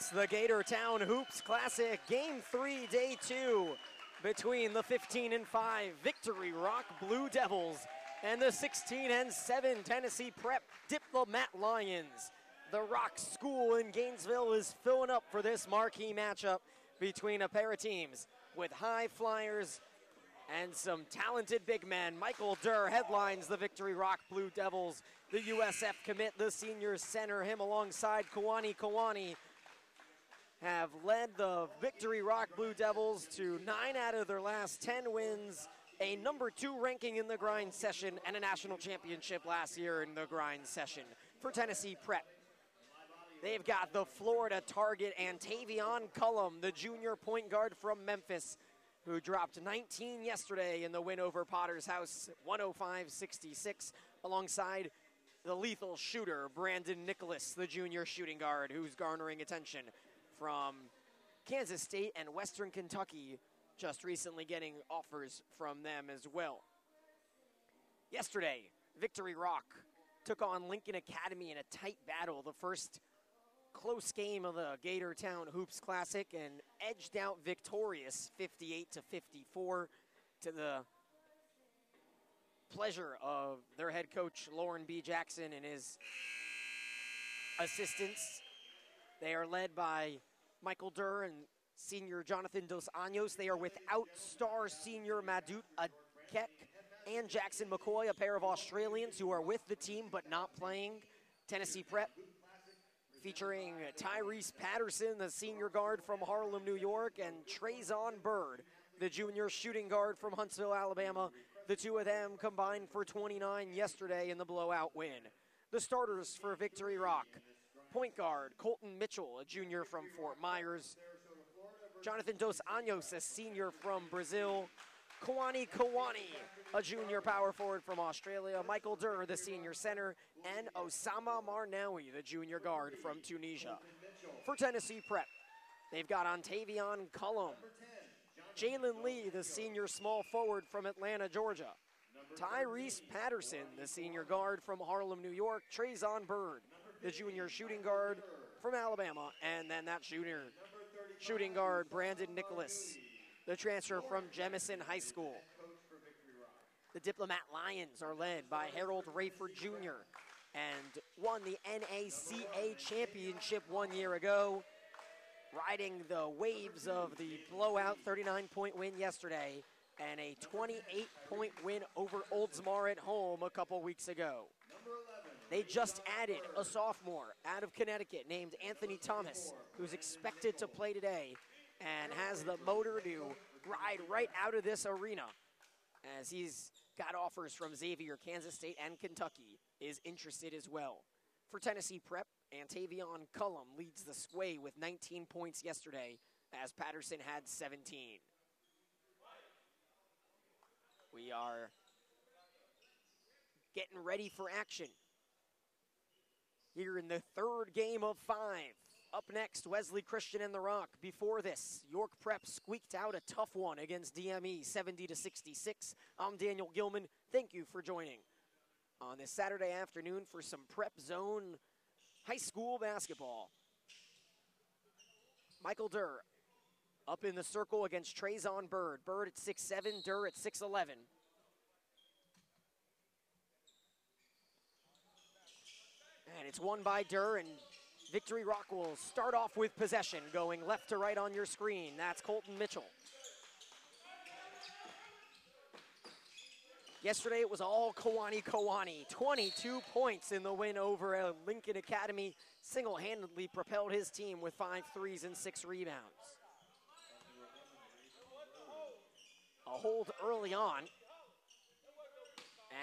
It's the Gatortown Hoops Classic, Game 3, Day 2, between the 15-5 Victory Rock Blue Devils and the 16-7 Tennessee Prep Diplomat Lions. The Rock School in Gainesville is filling up for this marquee matchup between a pair of teams with high flyers and some talented big men. Michael Durr headlines the Victory Rock Blue Devils. The USF commit, the senior center, him alongside Kawani, have led the Victory Rock Blue Devils to 9 out of their last 10 wins, a number 2 ranking in the grind session, and a national championship last year in the grind session. For Tennessee Prep, they've got the Florida target Antavion Collum, the junior point guard from Memphis, who dropped 19 yesterday in the win over Potter's House, 105-66, alongside the lethal shooter, Brandon Nicholas, the junior shooting guard, who's garnering attention from Kansas State and Western Kentucky, just recently getting offers from them as well. Yesterday, Victory Rock took on Lincoln Academy in a tight battle, the first close game of the Gatortown Hoops Classic, and edged out victorious 58-54 to the pleasure of their head coach Lauren B. Jackson and his assistants. They are led by Michael Durr and senior Jonathan Dos Anjos. They are without star senior Madut Adkek and Jackson McCoy, a pair of Australians who are with the team but not playing. Tennessee Prep featuring Tyrese Patterson, the senior guard from Harlem, New York, and Traizon Byrd, the junior shooting guard from Huntsville, Alabama. The two of them combined for 29 yesterday in the blowout win. The starters for Victory Rock: point guard Colton Mitchell, a junior from Fort Myers; Jonathan Dos Anjos, a senior from Brazil; Kawani, a junior power forward from Australia; Michael Durr, the senior center; and Osama Marnawi, the junior guard from Tunisia. For Tennessee Prep, they've got Antavion Collum, Jalen Lee, the senior small forward from Atlanta, Georgia; Tyrese Patterson, the senior guard from Harlem, New York; Traizon Byrd, the junior shooting guard from Alabama; and then that junior shooting guard, Brandon Nicholas, the transfer from Jemison High School. The Diplomat Lions are led by Harold Rayford Jr. and won the NACA championship 1 year ago, riding the waves of the blowout 39-point win yesterday and a 28-point win over Oldsmar at home a couple weeks ago. They just added a sophomore out of Connecticut named Anthony Thomas, who's expected to play today and has the motor to ride right out of this arena, as he's got offers from Xavier, Kansas State, and Kentucky, is interested as well. For Tennessee Prep, Antavion Collum leads the sway with 19 points yesterday, as Patterson had 17. We are getting ready for action here in the third game of 5. Up next, Wesley Christian and the Rock. Before this, York Prep squeaked out a tough one against DME, 70-66. I'm Daniel Gilman. Thank you for joining on this Saturday afternoon for some Prep Zone high school basketball. Michael Durr up in the circle against Traizon Byrd. Byrd at 6'7", Durr at 6'11". And it's won by Durr, and Victory Rock will start off with possession, going left to right on your screen. That's Colton Mitchell. Yesterday it was all Kawani. 22 points in the win over Lincoln Academy. Single-handedly propelled his team with 5 threes and 6 rebounds. A hold early on,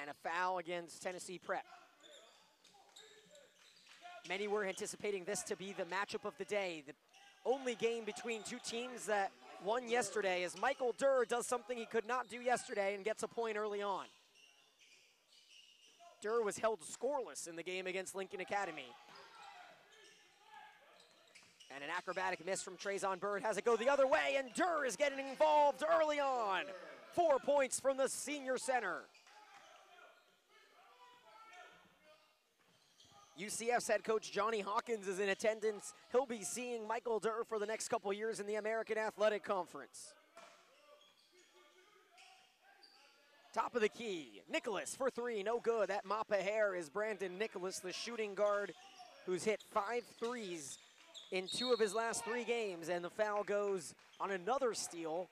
and a foul against Tennessee Prep. Many were anticipating this to be the matchup of the day, the only game between two teams that won yesterday, as Michael Durr does something he could not do yesterday and gets a point early on. Durr was held scoreless in the game against Lincoln Academy. And an acrobatic miss from Traizon Byrd has it go the other way, and Durr is getting involved early on. 4 points from the senior center. UCF's head coach Johnny Hawkins is in attendance. He'll be seeing Michael Durr for the next couple years in the American Athletic Conference. Top of the key, Nicholas for three, no good. That mop of hair is Brandon Nicholas, the shooting guard who's hit 5 threes in 2 of his last 3 games, and the foul goes on another steal,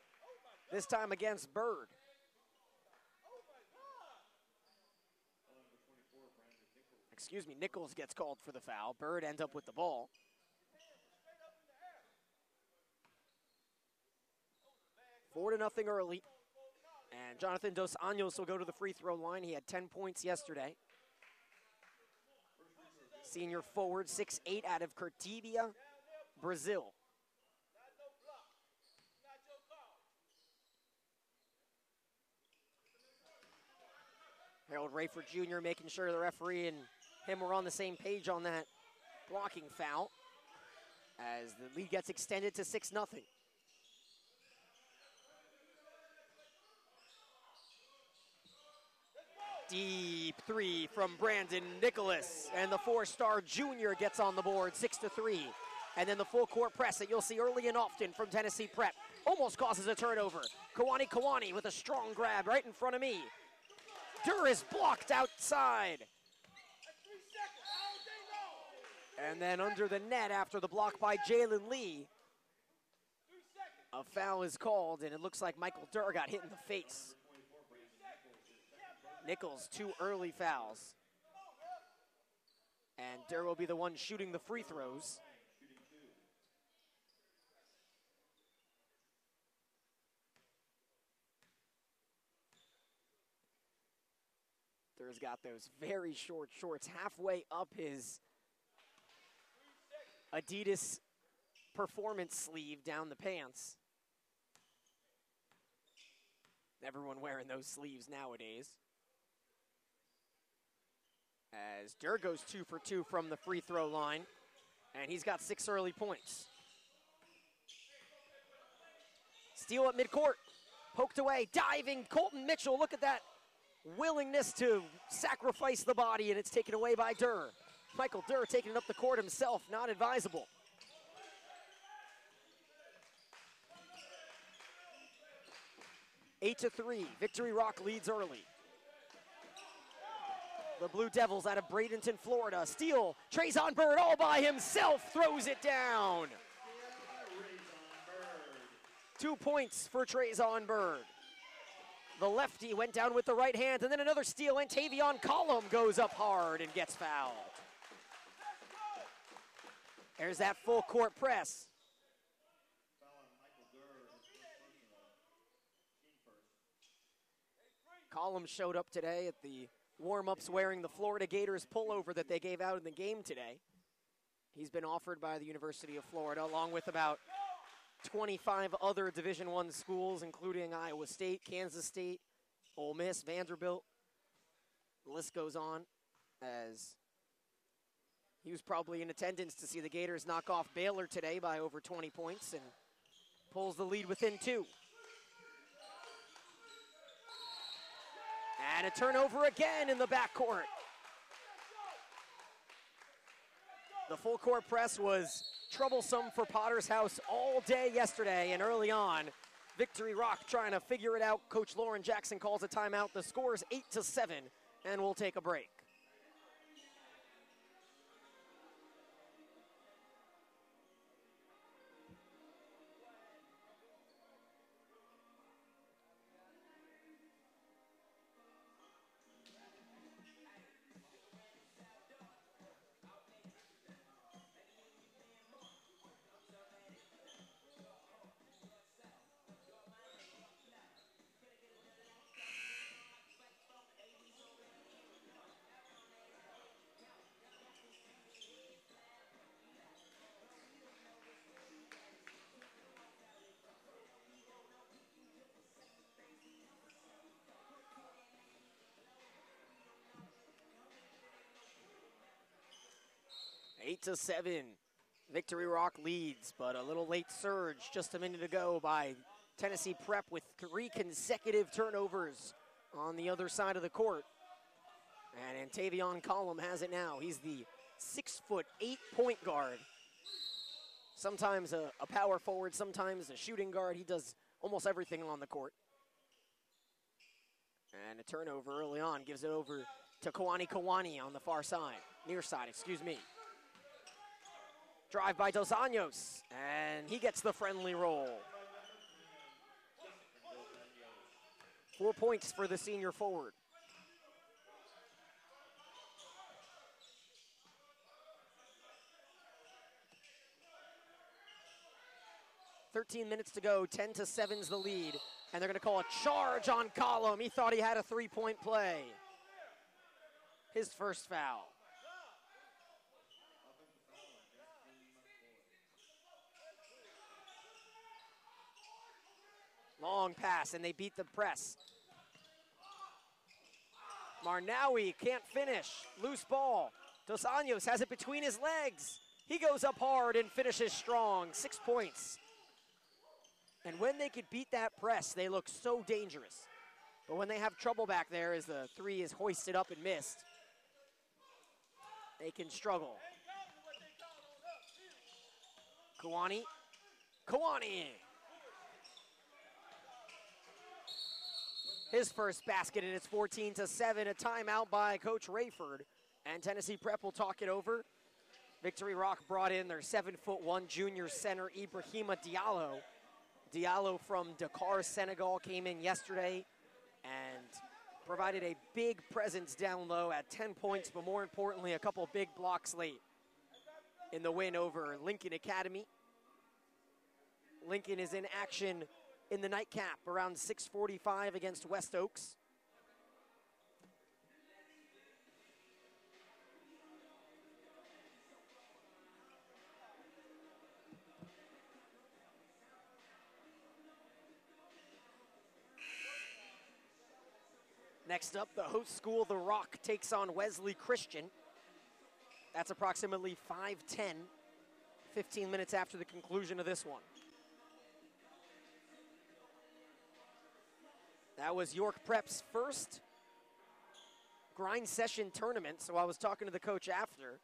this time against Byrd. Excuse me, Nichols gets called for the foul. Byrd ends up with the ball. Four to nothing early. And Jonathan Dos Anjos will go to the free throw line. He had 10 points yesterday. Senior forward, 6'8", out of Curitiba, Brazil. Harold Rayford Jr. making sure the referee and him were on the same page on that blocking foul as the lead gets extended to 6-0. Deep three from Brandon Nicholas, and the 4-star junior gets on the board, 6-3. And then the full court press that you'll see early and often from Tennessee Prep almost causes a turnover. Kawani with a strong grab right in front of me. Durr is blocked outside. And then under the net after the block by Jalen Lee, a foul is called, and it looks like Michael Durr got hit in the face. Nichols, 2 early fouls. And Durr will be the one shooting the free throws. Durr's got those very short shorts halfway up his Adidas performance sleeve down the pants. Everyone wearing those sleeves nowadays. As Durr goes 2 for 2 from the free throw line, and he's got 6 early points. Steal at midcourt, poked away, diving Colton Mitchell. Look at that willingness to sacrifice the body, and it's taken away by Durr. Michael Durr taking it up the court himself, not advisable. Eight to 3, Victory Rock leads early. The Blue Devils out of Bradenton, Florida. Steal, Traizon Byrd all by himself, throws it down. 2 points for Traizon Byrd. The lefty went down with the right hand, and then another steal. Antavion Collum goes up hard and gets fouled. There's that full court press. Collum showed up today at the warm-ups wearing the Florida Gators pullover that they gave out in the game today. He's been offered by the University of Florida, along with about 25 other Division I schools, including Iowa State, Kansas State, Ole Miss, Vanderbilt. The list goes on, as he was probably in attendance to see the Gators knock off Baylor today by over 20 points and pulls the lead within 2. And a turnover again in the backcourt. The full court press was troublesome for Potter's House all day yesterday, and early on, Victory Rock trying to figure it out. Coach Lauren Jackson calls a timeout. The score is 8-7, and we'll take a break. Eight to 7, Victory Rock leads, but a little late surge just a minute ago by Tennessee Prep with 3 consecutive turnovers on the other side of the court. And Antavion Collum has it now. He's the 6'8" point guard. Sometimes a power forward, sometimes a shooting guard. He does almost everything on the court. And a turnover early on gives it over to Kawani on the far side, near side, excuse me. Drive by Dos Anjos, and he gets the friendly roll. 4 points for the senior forward. "13 minutes to go, 10-7's the lead, and they're gonna call a charge on Collum. He thought he had a three-point play. His first foul. Long pass, and they beat the press. Marnawi can't finish. Loose ball. Dos Anjos has it between his legs. He goes up hard and finishes strong. 6 points. And when they could beat that press, they look so dangerous. But when they have trouble back there as the three is hoisted up and missed, they can struggle. Kawani. His first basket, and it's 14-7, a timeout by Coach Rayford. And Tennessee Prep will talk it over. Victory Rock brought in their 7'1" junior center, Ibrahima Diallo. Diallo from Dakar, Senegal, came in yesterday and provided a big presence down low at 10 points, but more importantly, a couple big blocks late in the win over Lincoln Academy. Lincoln is in action in the nightcap around 6:45 against West Oaks. Next up, the host school, The Rock, takes on Wesley Christian. That's approximately 5:10, 15 minutes after the conclusion of this one. That was York Prep's first grind session tournament, so I was talking to the coach after,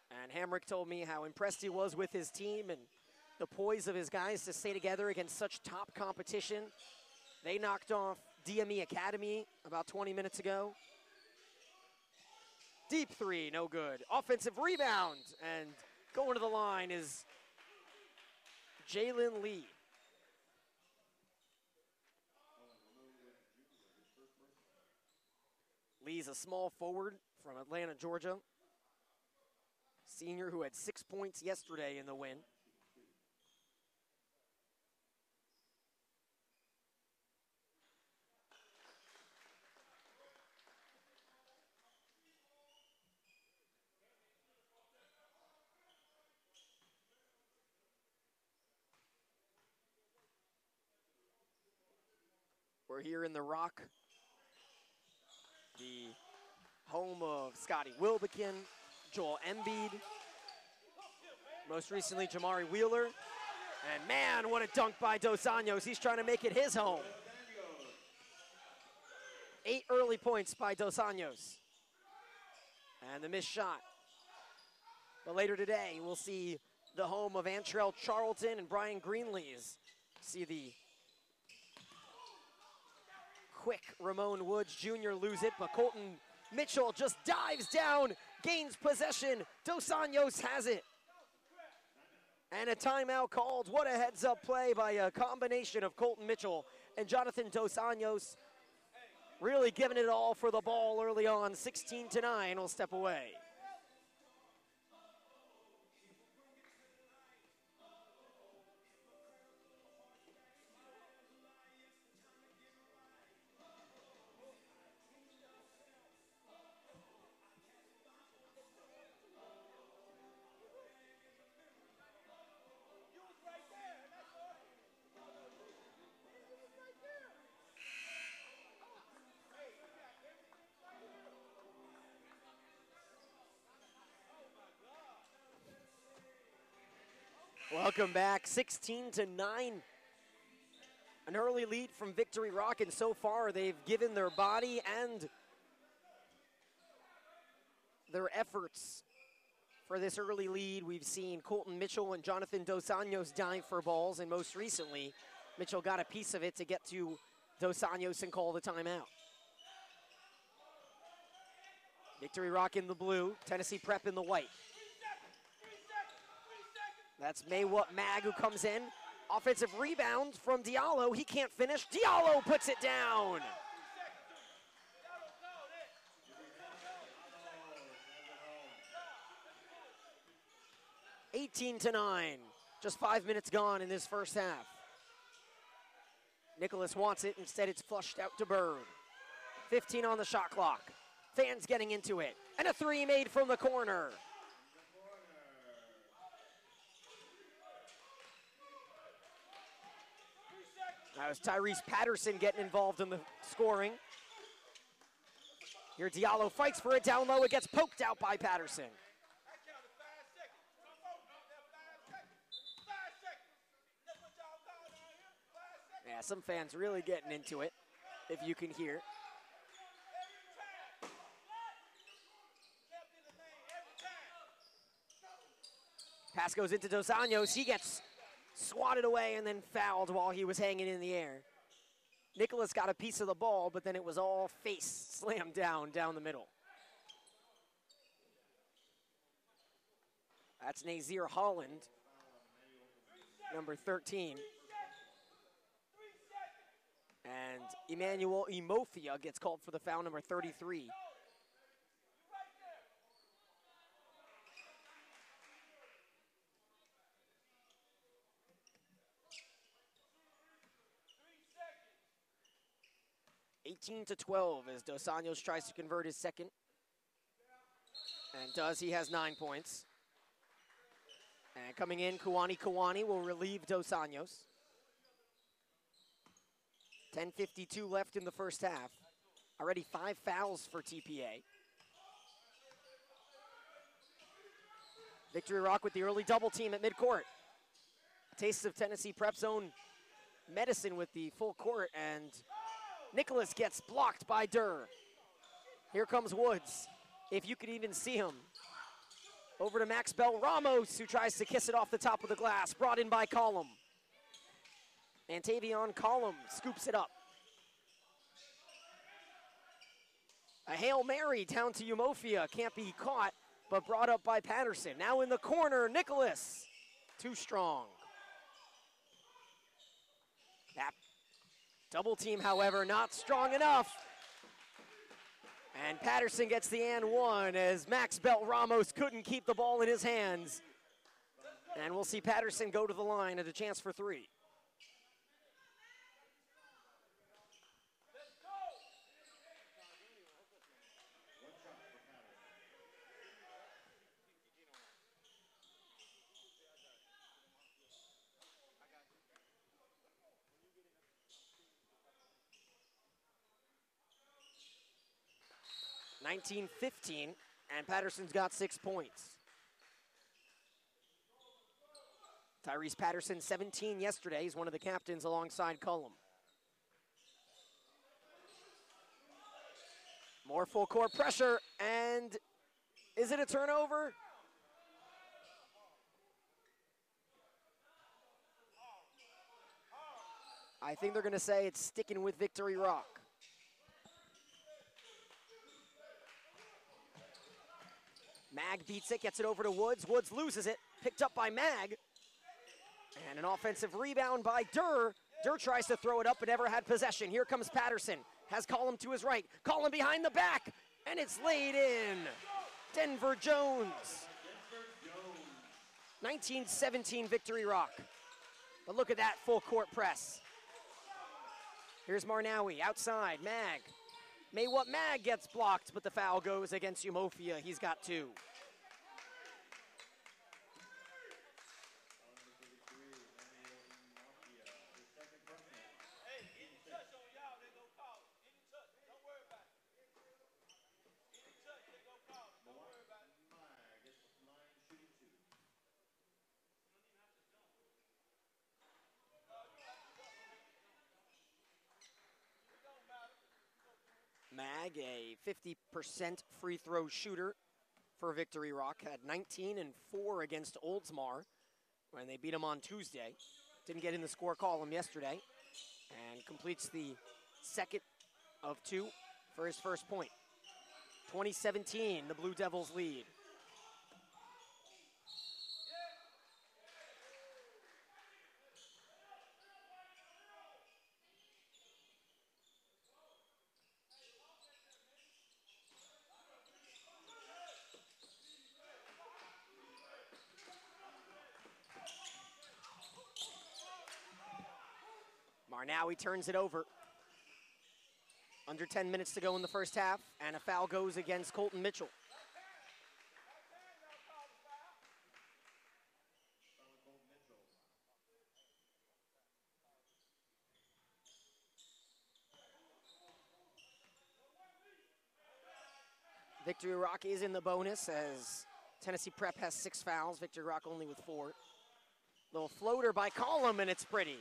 and Hamrick told me how impressed he was with his team and the poise of his guys to stay together against such top competition. They knocked off DME Academy about 20 minutes ago. Deep three, no good. Offensive rebound, and going to the line is Jalen Lee. Lee's a small forward from Atlanta, Georgia. Senior who had 6 points yesterday in the win. We're here in the Rock, the home of Scotty Wilbekin, Joel Embiid, most recently Jamari Wheeler. And man, what a dunk by Dos Anjos. He's trying to make it his home. 8 early points by Dos Anjos. And the missed shot. But later today, we'll see the home of Antrell Charlton and Brian Greenlees. See the quick Ramon Woods Jr. lose it, but Colton Mitchell just dives down, gains possession. Dos Anjos has it. And a timeout called. What a heads-up play by a combination of Colton Mitchell and Jonathan Dos Anjos. Really giving it all for the ball early on. 16-9 will step away. Welcome back, 16-9. An early lead from Victory Rock, and so far they've given their body and their efforts For this early lead, we've seen Colton Mitchell and Jonathan Dos Anjos dive for balls, and most recently, Mitchell got a piece of it to get to Dos Anjos and call the timeout. Victory Rock in the blue, Tennessee Prep in the white. That's Maywut Mag who comes in. Offensive rebound from Diallo. He can't finish. Diallo puts it down. 18-9. Just 5 minutes gone in this first half. Nicholas wants it. Instead, it's flushed out to Byrd. 15 on the shot clock. Fans getting into it. And a three made from the corner. That was Tyrese Patterson getting involved in the scoring. Here Diallo fights for it down low. It gets poked out by Patterson. Yeah, some fans really getting into it, if you can hear. Pass goes into Dos Anjos. He gets swatted away and then fouled while he was hanging in the air. Nicholas got a piece of the ball, but then it was all face slammed down the middle. That's Nazir Holland, number 13. And Emmanuel Imofia gets called for the foul, number 33. (18-12) as Dos Anjos tries to convert his second. And does. He has 9 points. And coming in, Kawani will relieve Dos Anjos. 10:52 left in the first half. Already 5 fouls for TPA. Victory Rock with the early double team at midcourt. Taste of Tennessee Prep's own medicine with the full court, and Nicholas gets blocked by Durr. Here comes Woods, if you could even see him. Over to Max Bell Ramos, who tries to kiss it off the top of the glass, brought in by Collum. Antavion Collum scoops it up. A Hail Mary down to Umofia, can't be caught, but brought up by Patterson. Now in the corner, Nicholas, too strong. That double team, however, not strong enough. And Patterson gets the and one as Max Belt Ramos couldn't keep the ball in his hands. And we'll see Patterson go to the line at a chance for three. (19-15), and Patterson's got 6 points. Tyrese Patterson, 17 yesterday. He's one of the captains alongside Collum. More full court pressure, and is it a turnover? I think they're going to say it's sticking with Victory Rock. Mag beats it, gets it over to Woods. Woods loses it, picked up by Mag. And an offensive rebound by Durr. Durr tries to throw it up, but never had possession. Here comes Patterson, has Collum to his right. Collum behind the back, and it's laid in. Denver Jones. 19-17 Victory Rock. But look at that full court press. Here's Marnawi outside, Mag. Maywut Mag gets blocked, but the foul goes against Umofia. He's got 2. Mag, a 50% free throw shooter for Victory Rock. Had 19 and 4 against Oldsmar when they beat them on Tuesday. Didn't get in the score column yesterday. And completes the second of 2 for his first point. 2017, the Blue Devils lead. Marnowie turns it over. Under 10 minutes to go in the first half, and a foul goes against Colton Mitchell. Victory Rock is in the bonus as Tennessee Prep has 6 fouls, Victory Rock only with 4. Little floater by Collum, and it's pretty.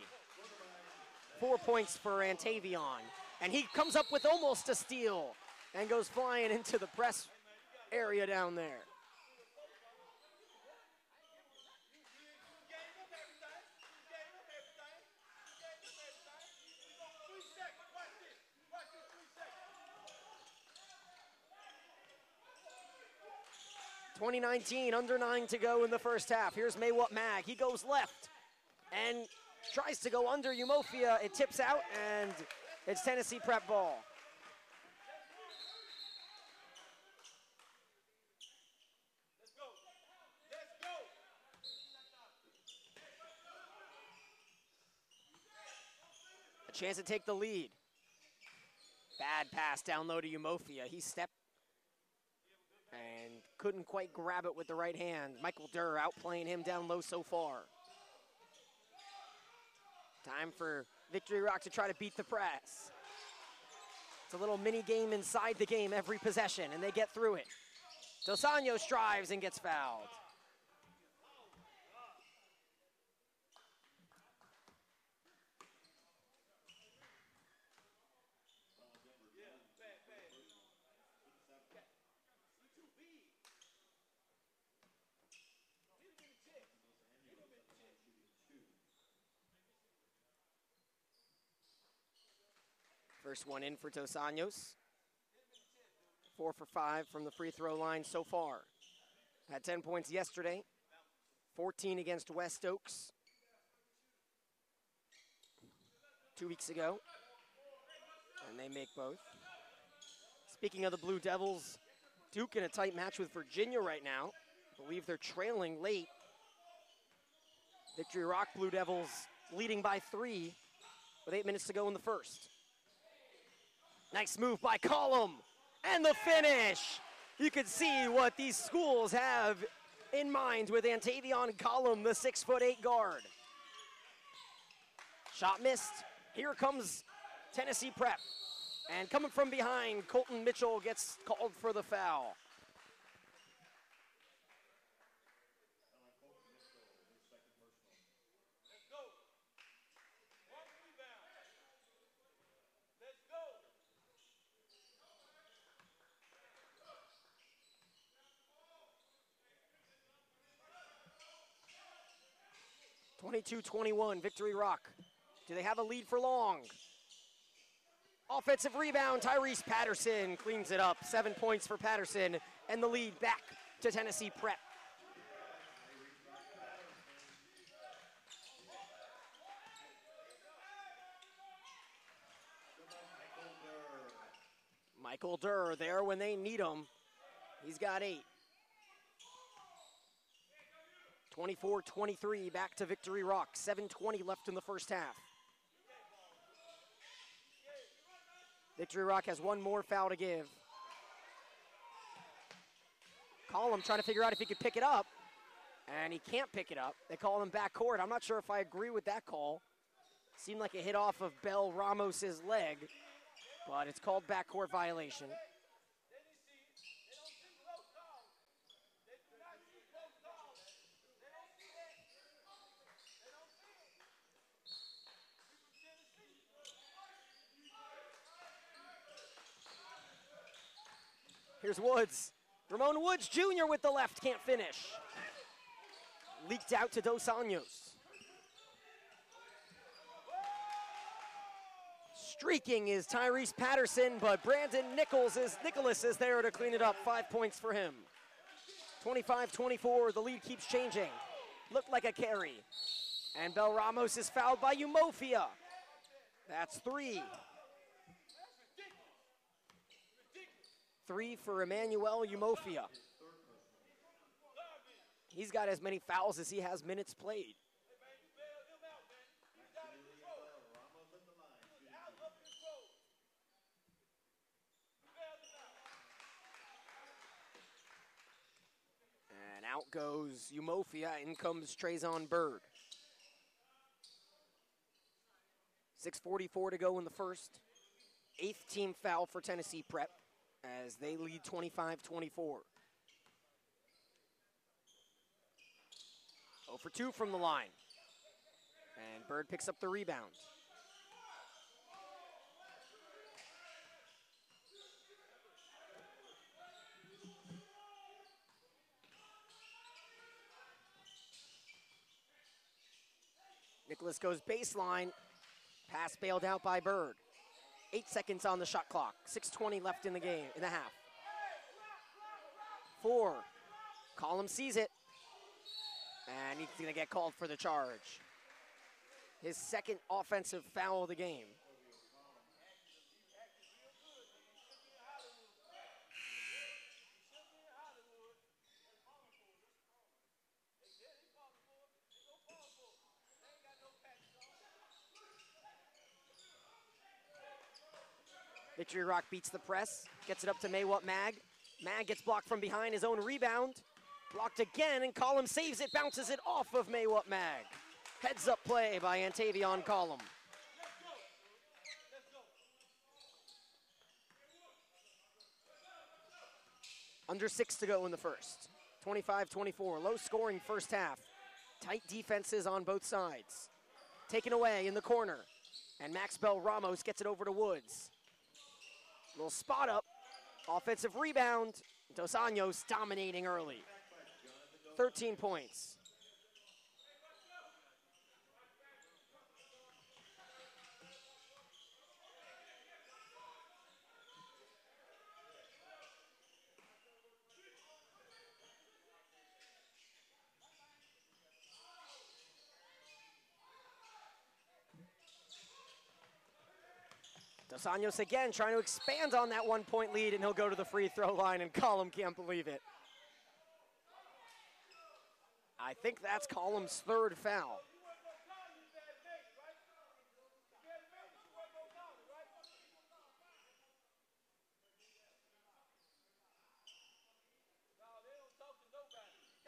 4 points for Antavion. And he comes up with almost a steal and goes flying into the press area down there. .2019, under 9 to go in the first half. Here's Maywat Mag. He goes left and tries to go under Umofia. It tips out, and it's Tennessee Prep ball. A chance to take the lead. Bad pass down low to Umofia. He stepped and couldn't quite grab it with the right hand. Michael Durr outplaying him down low so far. Time for Victory Rock to try to beat the press. It's a little mini game inside the game every possession, and they get through it. Dos Anjos drives and gets fouled. First one in for Dos Anjos. 4 for 5 from the free throw line so far. Had 10 points yesterday. 14 against West Oaks 2 weeks ago. And they make both. Speaking of the Blue Devils, Duke in a tight match with Virginia right now. I believe they're trailing late. Victory Rock Blue Devils leading by 3 with 8 minutes to go in the first. Nice move by Collum, and the finish. You can see what these schools have in mind with Antavion Collum, the 6'8" guard. Shot missed. Here comes Tennessee Prep. And coming from behind, Colton Mitchell gets called for the foul. .22-21, Victory Rock. Do they have a lead for long? Offensive rebound, Tyrese Patterson cleans it up. 7 points for Patterson, and the lead back to Tennessee Prep. Michael Durr there when they need him. He's got 8. 24-23, back to Victory Rock. 7:20 left in the first half. Victory Rock has one more foul to give. Collum trying to figure out if he could pick it up, and he can't pick it up. They call him backcourt. I'm not sure if I agree with that call. Seemed like it hit off of Bell Ramos's leg, but it's called backcourt violation. Here's Woods. Ramon Woods Jr. with the left, can't finish. Leaked out to Dos Anjos. Streaking is Tyrese Patterson, but Brandon Nicholas is there to clean it up. 5 points for him. 25-24, the lead keeps changing. Looked like a carry. And Bel Ramos is fouled by Umofia. That's 3. 3 for Emmanuel Umofia. He's got as many fouls as he has minutes played. And out goes Umofia, in comes Traizon Byrd. 6:44 to go in the first. 8th team foul for Tennessee Prep as they lead 25-24. 0 for 2 from the line. And Byrd picks up the rebound. Nicholas goes baseline. Pass bailed out by Byrd. 8 seconds on the shot clock. 6:20 left in the game, in the half. 4. Collum sees it. And he's going to get called for the charge. His second offensive foul of the game. Victory Rock beats the press, gets it up to Maywat Mag. Mag gets blocked from behind his own rebound. Blocked again, and Collum saves it, bounces it off of Maywat Mag. Heads up play by Antavion Collum. Under 6 to go in the first. 25-24, low scoring first half. Tight defenses on both sides. Taken away in the corner, and Max Bel Ramos gets it over to Woods. Little spot up, offensive rebound. Dos Anjos dominating early. 13 points. Dos Anjos again trying to expand on that 1-point lead, and he'll go to the free throw line, and Collum can't believe it. I think that's Collum's 3rd foul.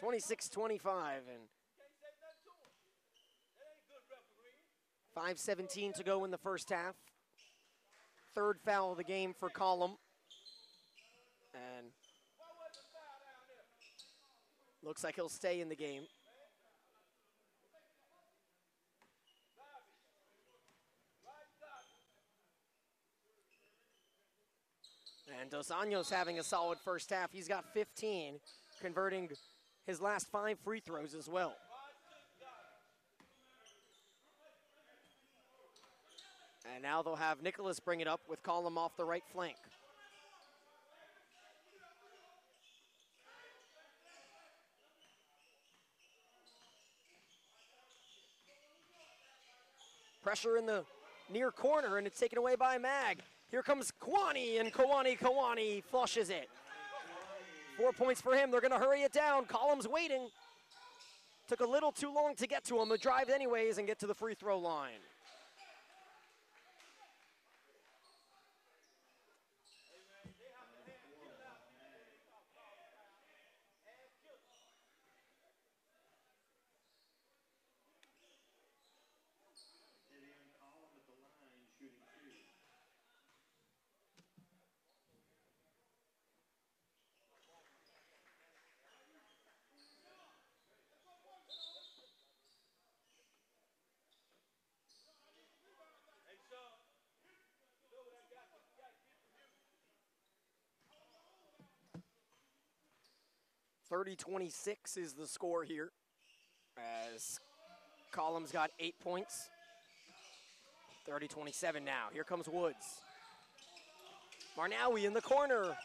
(26-25) and 5:17 to go in the first half. 3rd foul of the game for Collum. And looks like he'll stay in the game. And Dos Anjos having a solid first half. He's got 15, converting his last 5 free throws as well. And now they'll have Nicholas bring it up with Collum off the right flank. Pressure in the near corner, and it's taken away by Mag. Here comes Kwani, and Kwani flushes it. 4 points for him. They're going to hurry it down. Collum's waiting. Took a little too long to get to him, but drive anyways and get to the free throw line. 30-26 is the score here, as Collum's got 8 points. 30-27 now. Here comes Woods. Marnawi in the corner.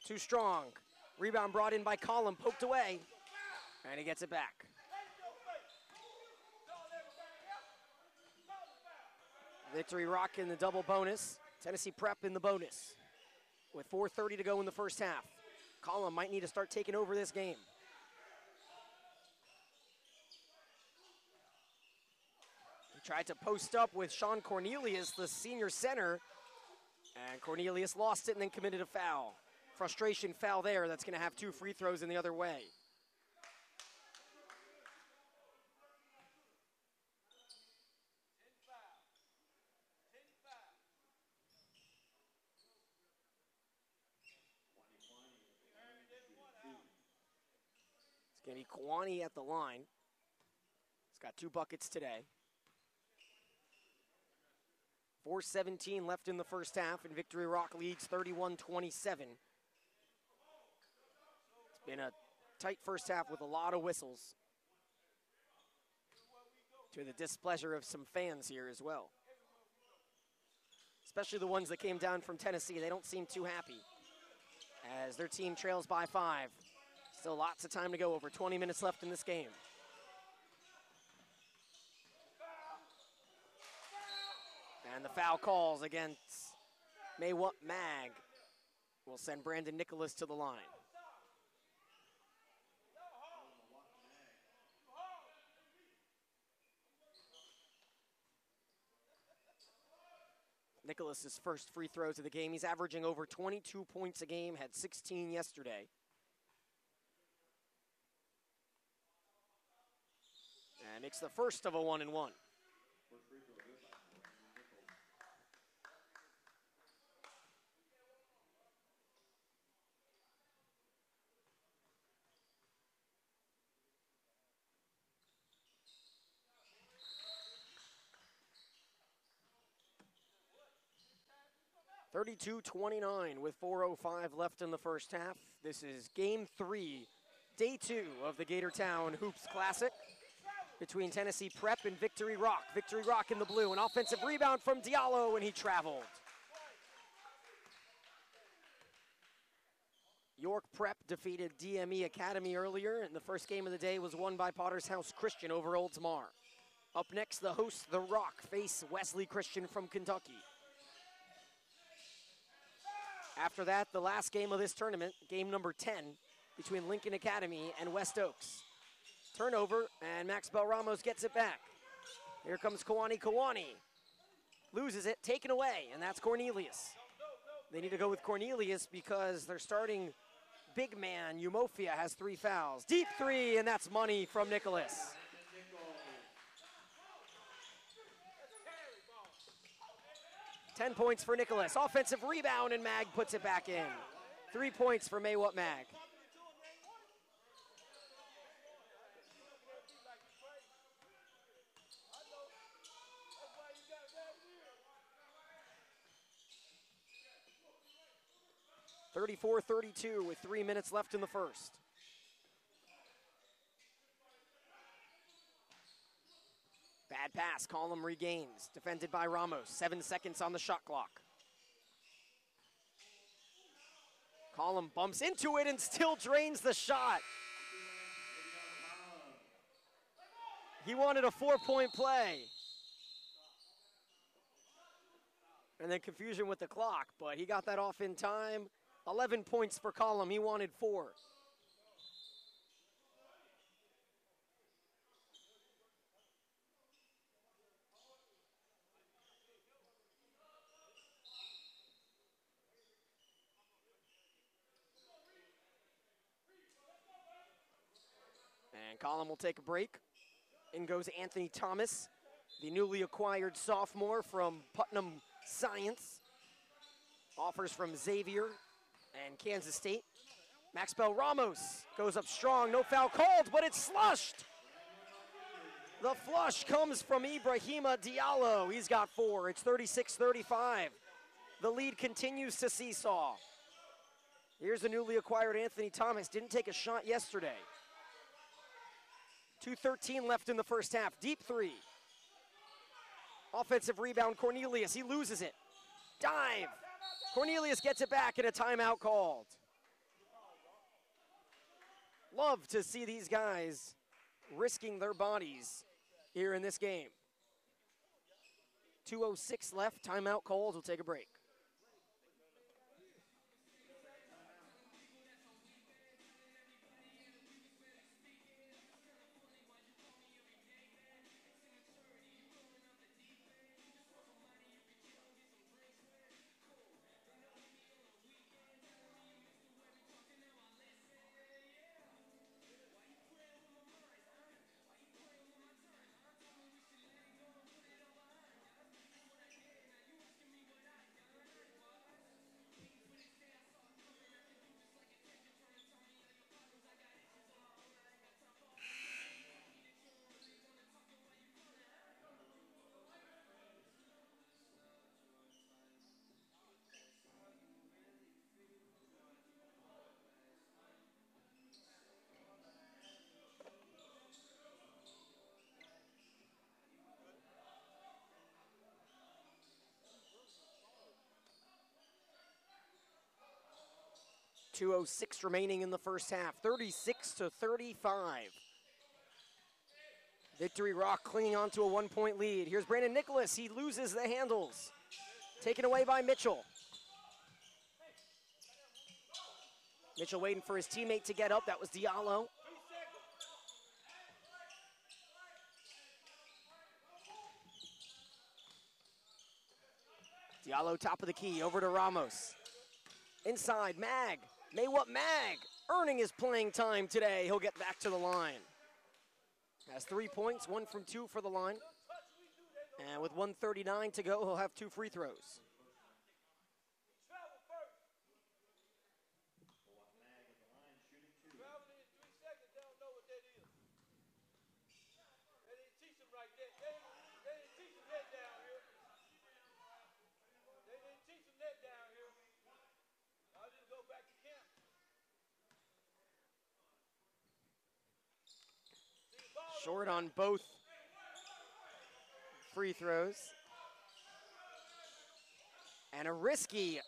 Too strong. Rebound brought in by Collum, poked away, and he gets it back. Victory Rock in the double bonus. Tennessee Prep in the bonus. With 4:30 to go in the first half. Collum might need to start taking over this game. He tried to post up with Sean Cornelius, the senior center, and Cornelius lost it and then committed a foul. Frustration foul there. That's going to have 2 free throws in the other way. It's going to be Kwani at the line. He's got 2 buckets today. 4:17 left in the first half, and Victory Rock leads 31-27. It's been a tight first half with a lot of whistles, to the displeasure of some fans here as well. Especially the ones that came down from Tennessee. They don't seem too happy as their team trails by 5. Still lots of time to go, over 20 minutes left in this game. And the foul calls against Maywut Mag will send Brandon Nicholas to the line. Nicholas's first free throws of the game. He's averaging over 22 points a game, had 16 yesterday. And makes the first of a 1-and-1. 32-29 with 4:05 left in the first half. This is game 3, day 2 of the Gatortown Hoops Classic between Tennessee Prep and Victory Rock. Victory Rock in the blue. An offensive rebound from Diallo, and he traveled. York Prep defeated DME Academy earlier, and the first game of the day was won by Potter's House Christian over Oldsmar. Up next, the hosts, The Rock, face Wesley Christian from Kentucky. After that, the last game of this tournament, game number 10, between Lincoln Academy and West Oaks. Turnover, and Max Belramos gets it back. Here comes Kawani. Loses it, taken away, and that's Cornelius. They need to go with Cornelius because they're starting big man. Umofia has 3 fouls. Deep 3, and that's money from Nicholas. Ten points for Nicholas. Offensive rebound, and Mag puts it back in. 3 points for Maywut Mag. (34-32) with 3 minutes left in the first. Bad pass, Collum regains, defended by Ramos. 7 seconds on the shot clock. Collum bumps into it and still drains the shot. He wanted a 4-point play. And then confusion with the clock, but he got that off in time. 11 points for Collum, he wanted 4. And Collum will take a break. In goes Anthony Thomas, the newly acquired sophomore from Putnam Science. Offers from Xavier and Kansas State. Max Belramos goes up strong, no foul called, but it's slushed. The flush comes from Ibrahima Diallo. He's got 4. It's 36-35. The lead continues to seesaw. Here's the newly acquired Anthony Thomas. Didn't take a shot yesterday. 2:13 left in the first half. Deep three. Offensive rebound, Cornelius. He loses it. Dive. Cornelius gets it back and a timeout called. Love to see these guys risking their bodies here in this game. 2:06 left. Timeout called. We'll take a break. .206 remaining in the first half, 36-35. Victory Rock clinging on to a 1-point lead. Here's Brandon Nicholas, he loses the handles. Taken away by Mitchell. Mitchell waiting for his teammate to get up, that was Diallo. Diallo top of the key, over to Ramos. Inside, Mag. Mag earning his playing time today. He'll get back to the line. Has 3 points, 1 from 2 for the line. And with 1:39 to go, he'll have 2 free throws. Short on both free throws. And a risky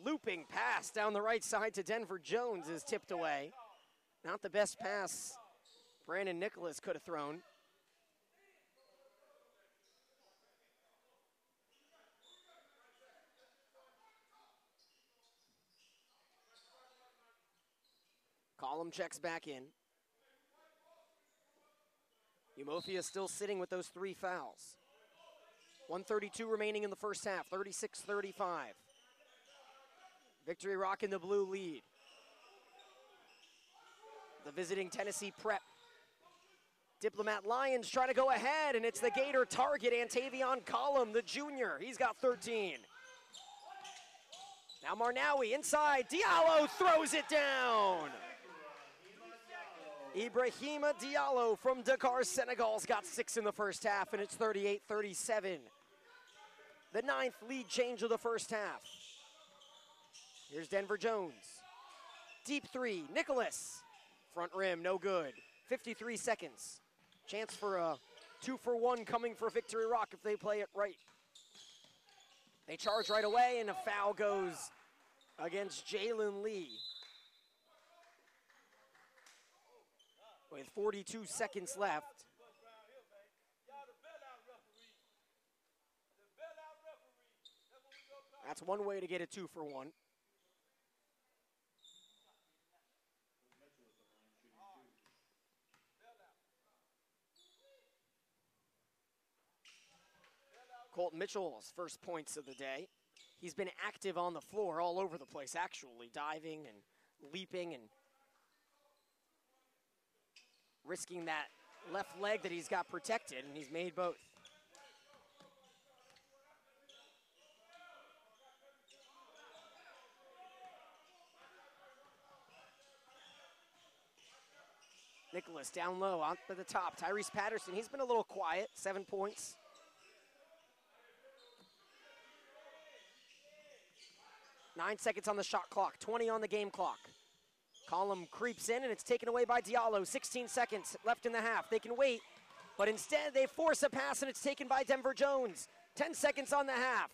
looping pass down the right side to Denver Jones is tipped away. Not the best pass Brandon Nicholas could have thrown. Collum checks back in. Umofia still sitting with those 3 fouls. 1:32 remaining in the first half, 36-35. Victory Rock in the blue lead. The visiting Tennessee Prep. Diplomat Lions try to go ahead, and it's the Gator target, Antavion Collum, the junior. He's got 13. Now Marnawi inside. Diallo throws it down. Ibrahima Diallo from Dakar, Senegal's got 6 in the first half, and it's 38-37. The 9th lead change of the first half. Here's Denver Jones. Deep three, Nicholas. Front rim, no good. 53 seconds. Chance for a 2-for-1 coming for Victory Rock if they play it right. They charge right away, and a foul goes against Jalen Lee. With 42 seconds left. That's one way to get a 2-for-1. Colton Mitchell's first points of the day. He's been active on the floor all over the place, actually, diving and leaping and risking that left leg that he's got protected, and he's made both. Nicholas down low, on to the top. Tyrese Patterson, he's been a little quiet, 7 points. 9 seconds on the shot clock, 20 on the game clock. Collum creeps in, and it's taken away by Diallo. 16 seconds left in the half. They can wait, but instead they force a pass, and it's taken by Denver Jones. 10 seconds on the half.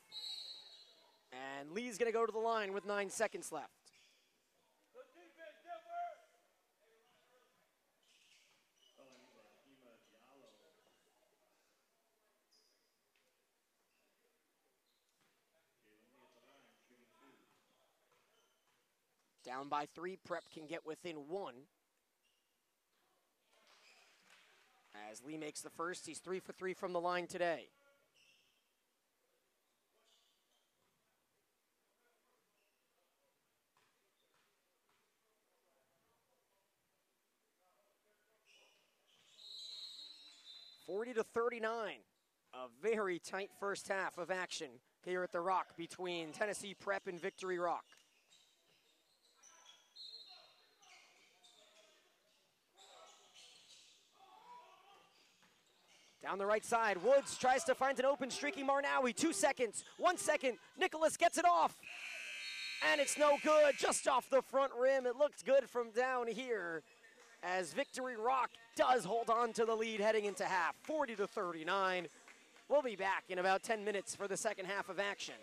And Lee's going to go to the line with 9 seconds left. Down by 3, Prep can get within 1. As Lee makes the first, he's 3 for 3 from the line today. (40-39). A very tight first half of action here at the Rock between Tennessee Prep and Victory Rock. Down the right side, Woods tries to find an open streaky Marnawi. 2 seconds, 1 second, Nicholas gets it off. And it's no good, just off the front rim. It looked good from down here as Victory Rock does hold on to the lead heading into half, 40-39. We'll be back in about 10 minutes for the second half of action.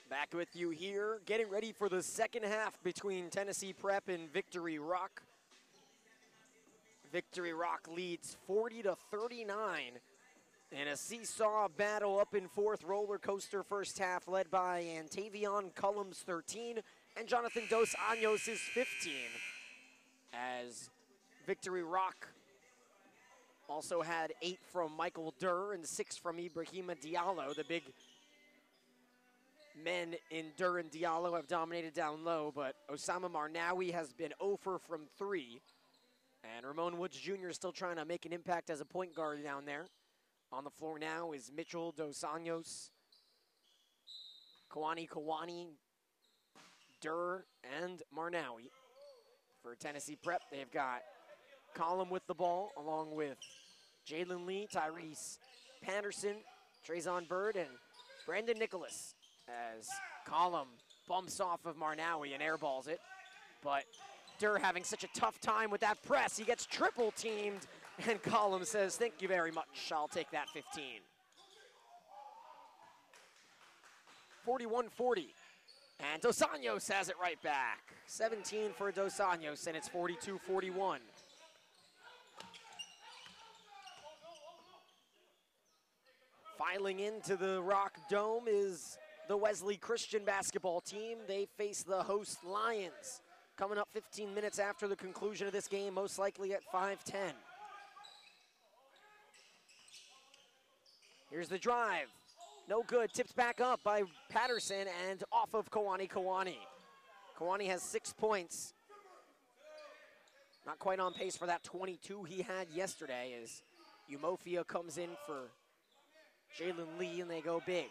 Back with you here, getting ready for the second half between Tennessee Prep and Victory Rock. Victory Rock leads 40-39 in a seesaw battle up in fourth, roller coaster first half led by Antavion Collum's 13 and Jonathan Dos Anjos' 15. As Victory Rock also had 8 from Michael Durr and 6 from Ibrahima Diallo. The big men in Durr and Diallo have dominated down low, but Osama Marnawi has been 0 from 3. And Ramon Woods Jr. is still trying to make an impact as a point guard down there. On the floor now is Mitchell, Dos Anjos, Kawani, Durr, and Marnawi. For Tennessee Prep, they've got Collum with the ball, along with Jalen Lee, Tyrese Patterson, Traizon Byrd, and Brandon Nicholas. As Collum bumps off of Marnawi and airballs it. But Durr having such a tough time with that press. He gets triple teamed, and Collum says, thank you very much, I'll take that 15. 41-40, and Dos Anjos has it right back. 17 for Dos Anjos, and it's 42-41. Filing into the Rock Dome is the Wesley Christian basketball team. They face the host Lions. Coming up 15 minutes after the conclusion of this game, most likely at 5:10. Here's the drive. No good. Tipped back up by Patterson and off of Kawani. Kawani has 6 points. Not quite on pace for that 22 he had yesterday as Umofia comes in for Jalen Lee and they go big.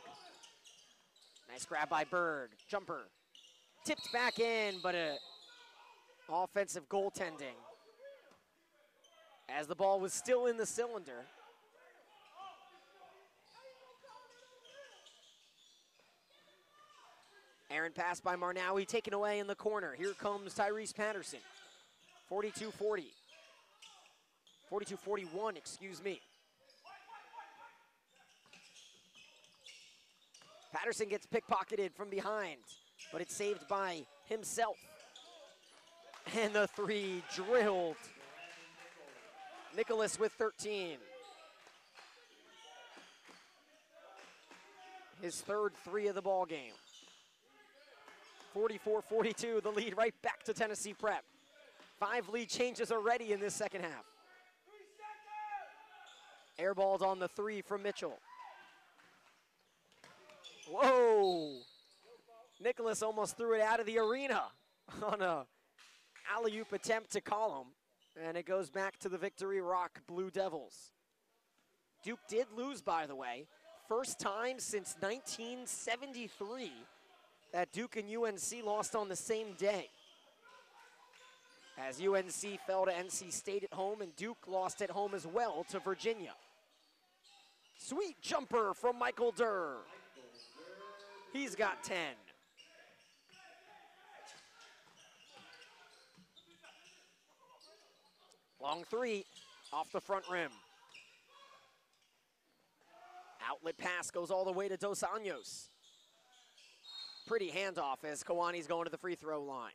Nice grab by Byrd. Jumper. Tipped back in, but a offensive goaltending. As the ball was still in the cylinder. Aaron pass by Marnawi, taken away in the corner. Here comes Tyrese Patterson. 42-40. 42-41, excuse me. Patterson gets pickpocketed from behind, but it's saved by himself. And the 3 drilled. Nicholas with 13. His third 3 of the ball game. 44-42, the lead right back to Tennessee Prep. 5 lead changes already in this second half. Airballed on the 3 from Mitchell. Whoa! Nicholas almost threw it out of the arena on a alley-oop attempt to Collum, and it goes back to the Victory Rock Blue Devils. Duke did lose, by the way. First time since 1973 that Duke and UNC lost on the same day. As UNC fell to NC State at home, and Duke lost at home as well to Virginia. Sweet jumper from Michael Durr. He's got 10. Long 3 off the front rim. Outlet pass goes all the way to Dos Anjos. Pretty handoff as Kawani's going to the free throw line.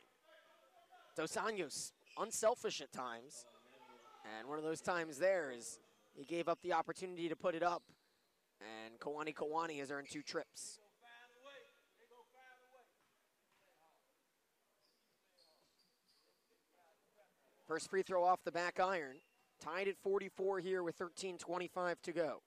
Dos Anjos, unselfish at times. And one of those times there is he gave up the opportunity to put it up. And Kawani has earned 2 trips. First free throw off the back iron. Tied at 44 here with 13:25 to go.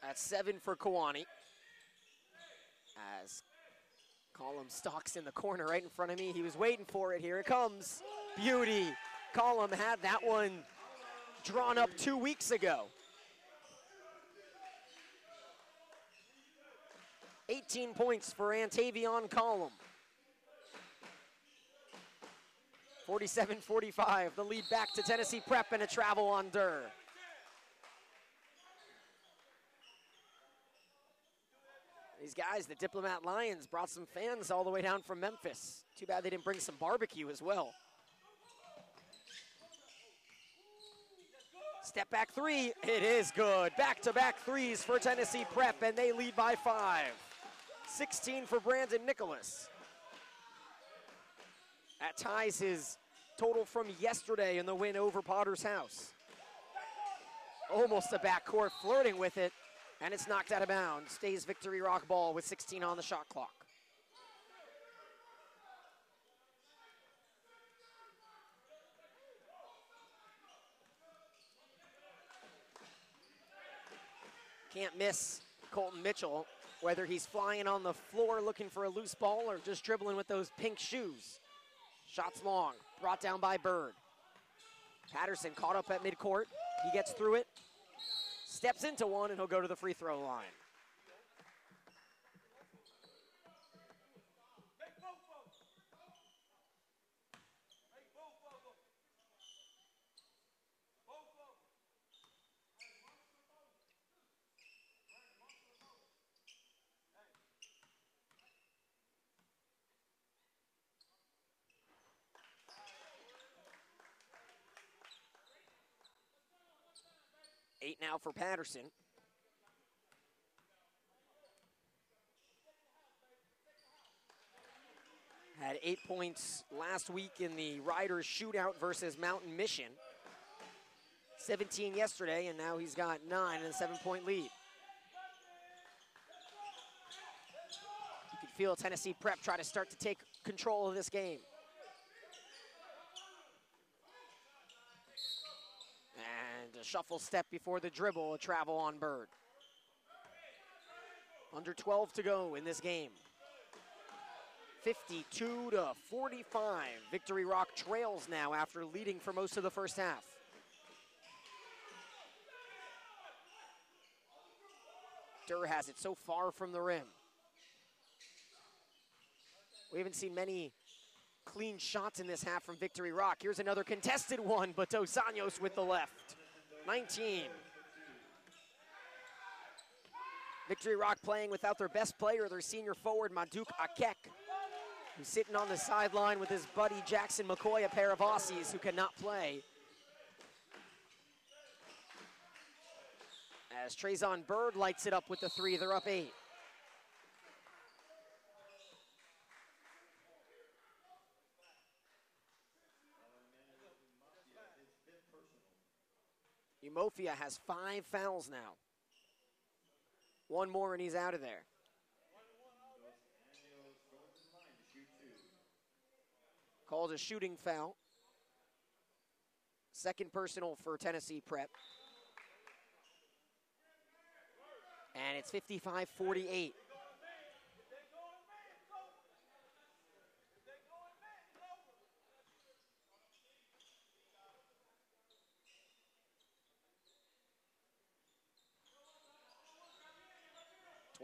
That's 7 for Kawani. As Collum stalks in the corner right in front of me. He was waiting for it. Here it comes. Beauty. Collum had that one drawn up 2 weeks ago. 18 points for Antavion Collum. 47-45, the lead back to Tennessee Prep and a travel on Durr. These guys, the Diplomat Lions, brought some fans all the way down from Memphis. Too bad they didn't bring some barbecue as well. Step back three, it is good. Back-to-back threes for Tennessee Prep, and they lead by 5. 16 for Brandon Nicholas. That ties his total from yesterday in the win over Potter's House. Almost a backcourt, flirting with it, and it's knocked out of bounds. Stays Victory Rock ball with 16 on the shot clock. Can't miss Colton Mitchell, whether he's flying on the floor looking for a loose ball or just dribbling with those pink shoes. Shots long, brought down by Byrd. Patterson caught up at midcourt. He gets through it, steps into one, and he'll go to the free throw line. Eight now for Patterson. Had 8 points last week in the Riders shootout versus Mountain Mission. 17 yesterday, and now he's got 9 and a 7-point lead. You can feel Tennessee Prep try to start to take control of this game. A shuffle step before the dribble, a travel on Byrd. Under 12 to go in this game. 52-45. Victory Rock trails now after leading for most of the first half. Durr has it so far from the rim. We haven't seen many clean shots in this half from Victory Rock. Here's another contested one, but Dos Anjos with the left. 19. Victory Rock playing without their best player, their senior forward, Maduk Akek, who's sitting on the sideline with his buddy Jackson McCoy, a pair of Aussies who cannot play. As Traizon Byrd lights it up with the 3, they're up 8. Umofia has 5 fouls now. 1 more and he's out of there. Calls a shooting foul. Second personal for Tennessee Prep. And it's 55-48.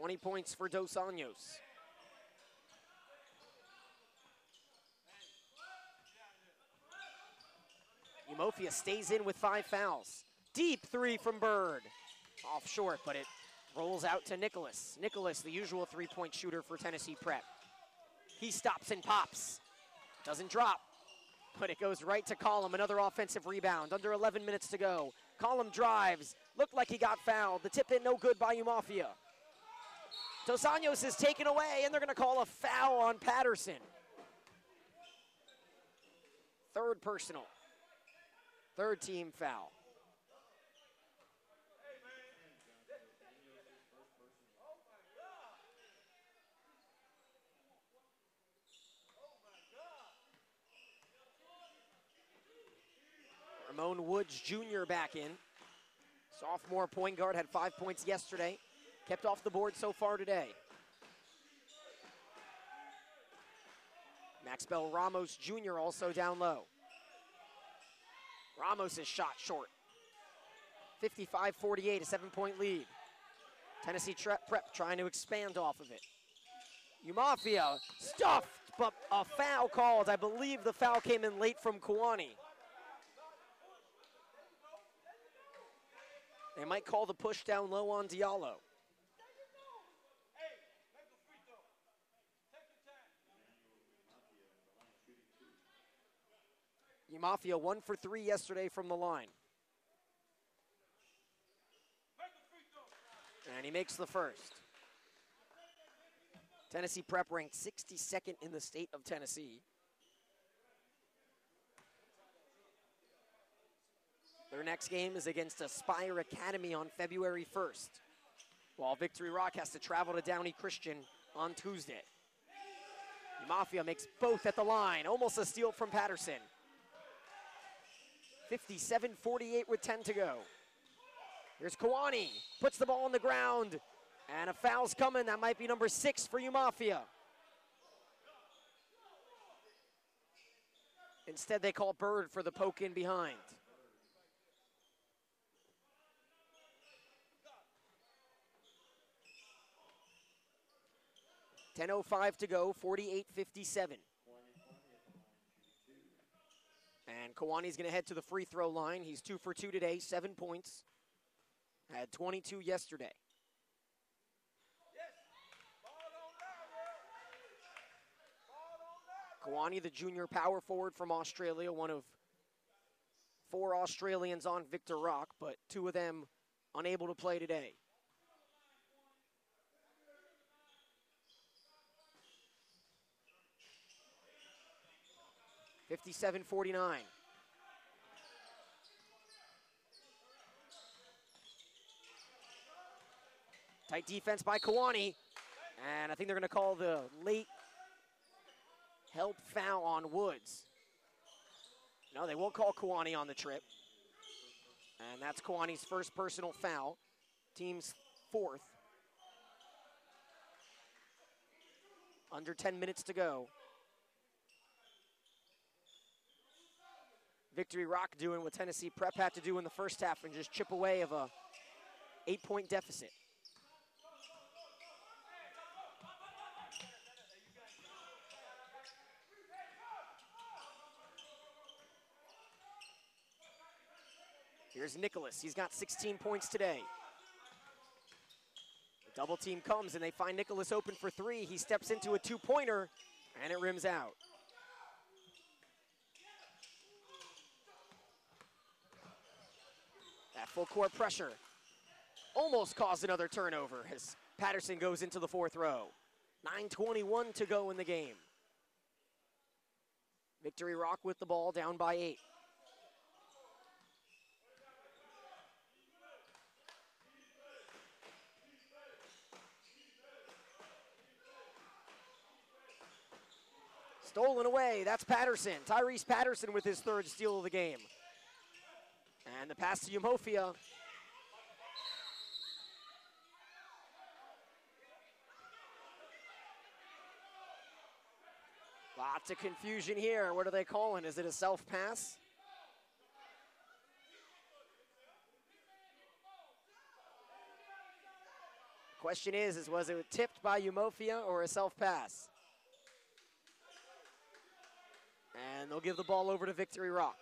$20 points for Dos Anjos. Umofia stays in with 5 fouls. Deep 3 from Byrd. Off short, but it rolls out to Nicholas. Nicholas, the usual 3-point shooter for Tennessee Prep. He stops and pops. Doesn't drop, but it goes right to Collum. Another offensive rebound. Under 11 minutes to go. Collum drives. Looked like he got fouled. The tip in no good by Umofia. Dos Anjos is taken away, and they're going to call a foul on Patterson. Third personal. Third team foul. Ramon Woods Jr. back in. Sophomore point guard, had 5 points yesterday. Kept off the board so far today. Maxwell Ramos Jr. also down low. Ramos is shot short. 55-48, a 7-point lead. Tennessee Prep trying to expand off of it. Umofia stuffed but a foul called. I believe the foul came in late from Kawani. They might call the push down low on Diallo. Mafia 1 for 3 yesterday from the line. And he makes the first. Tennessee Prep ranked 62nd in the state of Tennessee. Their next game is against Aspire Academy on February 1st, while Victory Rock has to travel to Downey Christian on Tuesday. Mafia makes both at the line, almost a steal from Patterson. 57-48 with 10 to go. Here's Kawani, puts the ball on the ground, and a foul's coming. That might be number 6 for Mafia. Instead, they call Byrd for the poke in behind. .10:05 to go, 48-57. And Kawani's going to head to the free throw line. He's 2 for 2 today, 7 points. Had 22 yesterday. Kawani, the junior power forward from Australia, one of 4 Australians on Victor Rock, but 2 of them unable to play today. .57-49. Tight defense by Kawani, and I think they're going to call the late help foul on Woods. No, they won't call Kawani on the trip. And that's Kawani's first personal foul, team's 4th. Under 10 minutes to go. Victory Rock doing what Tennessee Prep had to do in the first half and just chip away of a 8-point deficit. Here's Nicholas. He's got 16 points today. The double team comes and they find Nicholas open for 3. He steps into a 2-pointer and it rims out. That full court pressure almost caused another turnover as Patterson goes into the 4th row. 9:21 to go in the game. Victory Rock with the ball, down by 8. Stolen away, that's Patterson. Tyrese Patterson with his 3rd steal of the game. And the pass to Umofia. Lots of confusion here. What are they calling? Is it a self-pass? Question is was it tipped by Umofia or a self-pass? And they'll give the ball over to Victory Rock.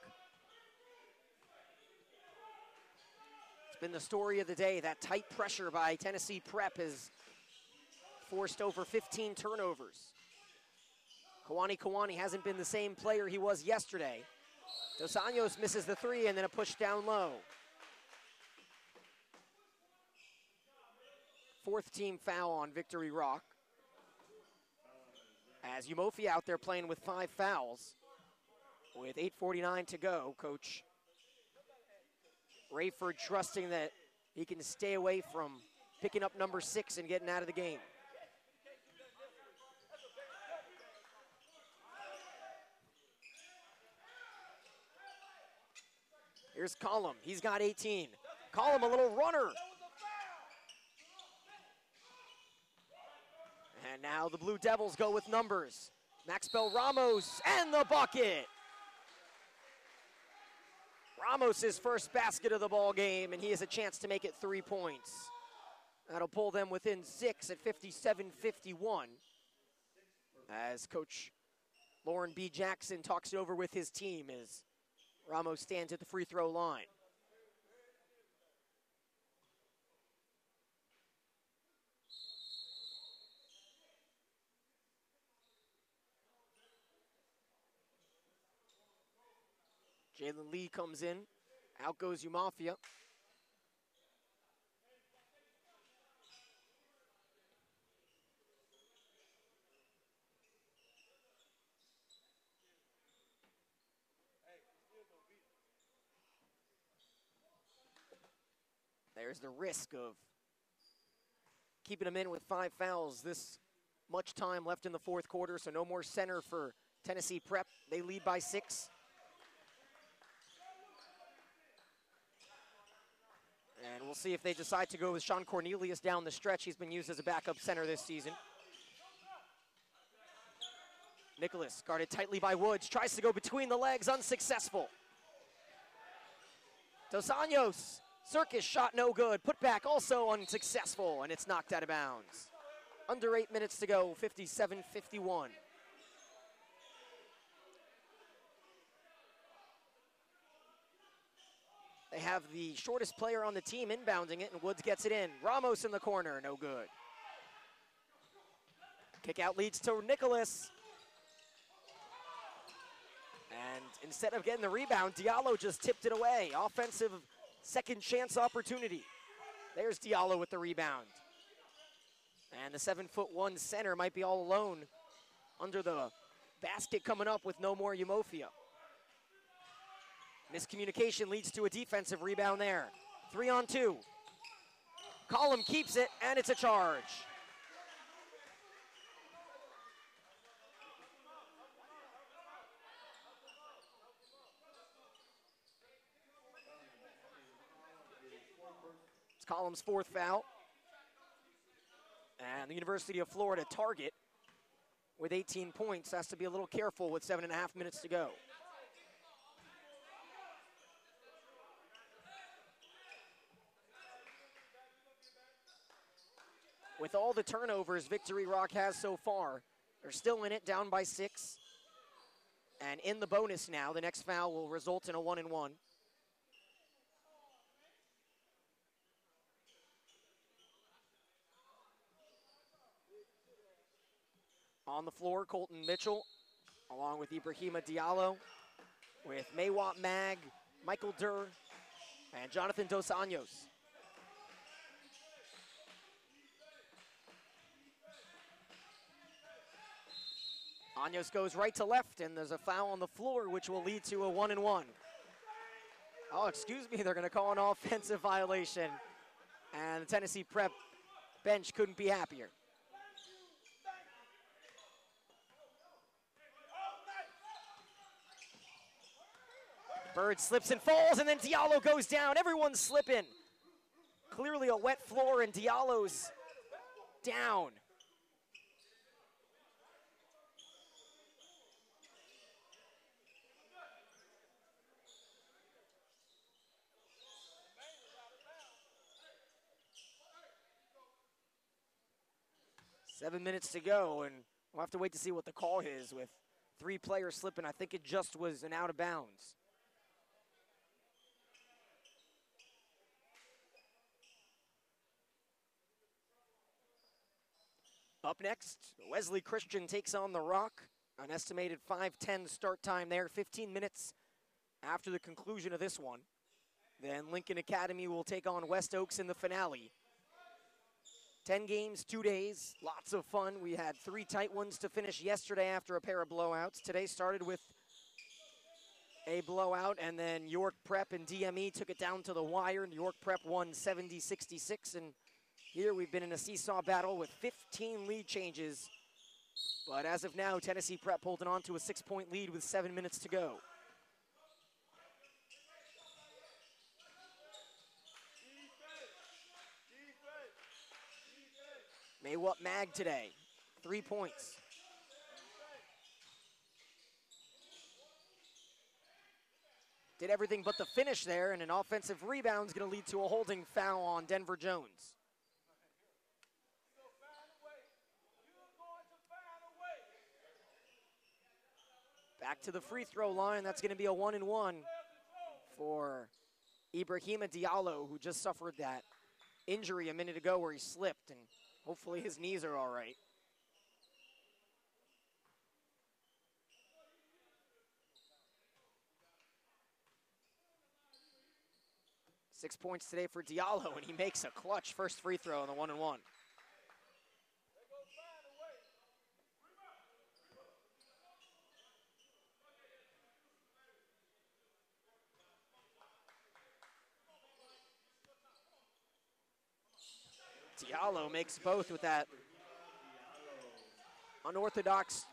It's been the story of the day. That tight pressure by Tennessee Prep has forced over 15 turnovers. Kawani hasn't been the same player he was yesterday. Dos Anjos misses the 3 and then a push down low. 4th team foul on Victory Rock. As Umofia out there playing with 5 fouls. With 8:49 to go, Coach Rayford trusting that he can stay away from picking up number 6 and getting out of the game. Here's Collum, he's got 18. Collum, a little runner. And now the Blue Devils go with numbers. Maxwell Ramos and the bucket. Ramos' first basket of the ball game, and he has a chance to make it 3 points. That'll pull them within 6 at 57-51. As Coach Lauren B. Jackson talks it over with his team as Ramos stands at the free throw line. Jalen Lee comes in. Out goes Umafia. There's the risk of keeping them in with 5 fouls. This much time left in the fourth quarter, so no more center for Tennessee Prep. They lead by 6. And we'll see if they decide to go with Sean Cornelius down the stretch. He's been used as a backup center this season. Nicholas, guarded tightly by Woods, tries to go between the legs, unsuccessful. Dos Anjos, circus shot no good. Put back also unsuccessful, and it's knocked out of bounds. Under 8 minutes to go, 57-51. They have the shortest player on the team inbounding it, and Woods gets it in. Ramos in the corner, no good. Kick out leads to Nicholas. And instead of getting the rebound, Diallo just tipped it away. Offensive second chance opportunity. There's Diallo with the rebound. And the 7'1" center might be all alone under the basket coming up with no more Umofia. Miscommunication leads to a defensive rebound there. 3-on-2. Collum keeps it, and it's a charge. It's Collum's 4th foul. And the University of Florida target with 18 points has to be a little careful with 7.5 minutes to go. With all the turnovers Victory Rock has so far, they're still in it, down by 6. And in the bonus now, the next foul will result in a 1-and-1. On the floor, Colton Mitchell, along with Ibrahima Diallo, with Maywat Mag, Michael Durr, and Jonathan Dos Anjos. Anjos goes right to left, and there's a foul on the floor, which will lead to a 1-and-1. Oh, excuse me, they're going to call an offensive violation. And the Tennessee Prep bench couldn't be happier. Byrd slips and falls, and then Diallo goes down. Everyone's slipping. Clearly a wet floor, and Diallo's down. Seven minutes to go, and we'll have to wait to see what the call is with 3 players slipping. I think it just was an out of bounds. Up next, Wesley Christian takes on the Rock. An estimated 5:10 start time there, 15 minutes after the conclusion of this one. Then Lincoln Academy will take on West Oaks in the finale. 10 games, 2 days, lots of fun. We had 3 tight ones to finish yesterday after a pair of blowouts. Today started with a blowout, and then York Prep and DME took it down to the wire. York Prep won 70-66, and here we've been in a seesaw battle with 15 lead changes. But as of now, Tennessee Prep holding on to a 6-point lead with 7 minutes to go. Maywat Mag today, 3 points. Did everything but the finish there, and an offensive rebound is going to lead to a holding foul on Denver Jones. Back to the free throw line. That's going to be a 1-and-1 for Ibrahima Diallo, who just suffered that injury a minute ago where he slipped, and hopefully his knees are all right. Six points today for Diallo, and he makes a clutch first free throw on the 1-and-1. Diallo makes both with that unorthodox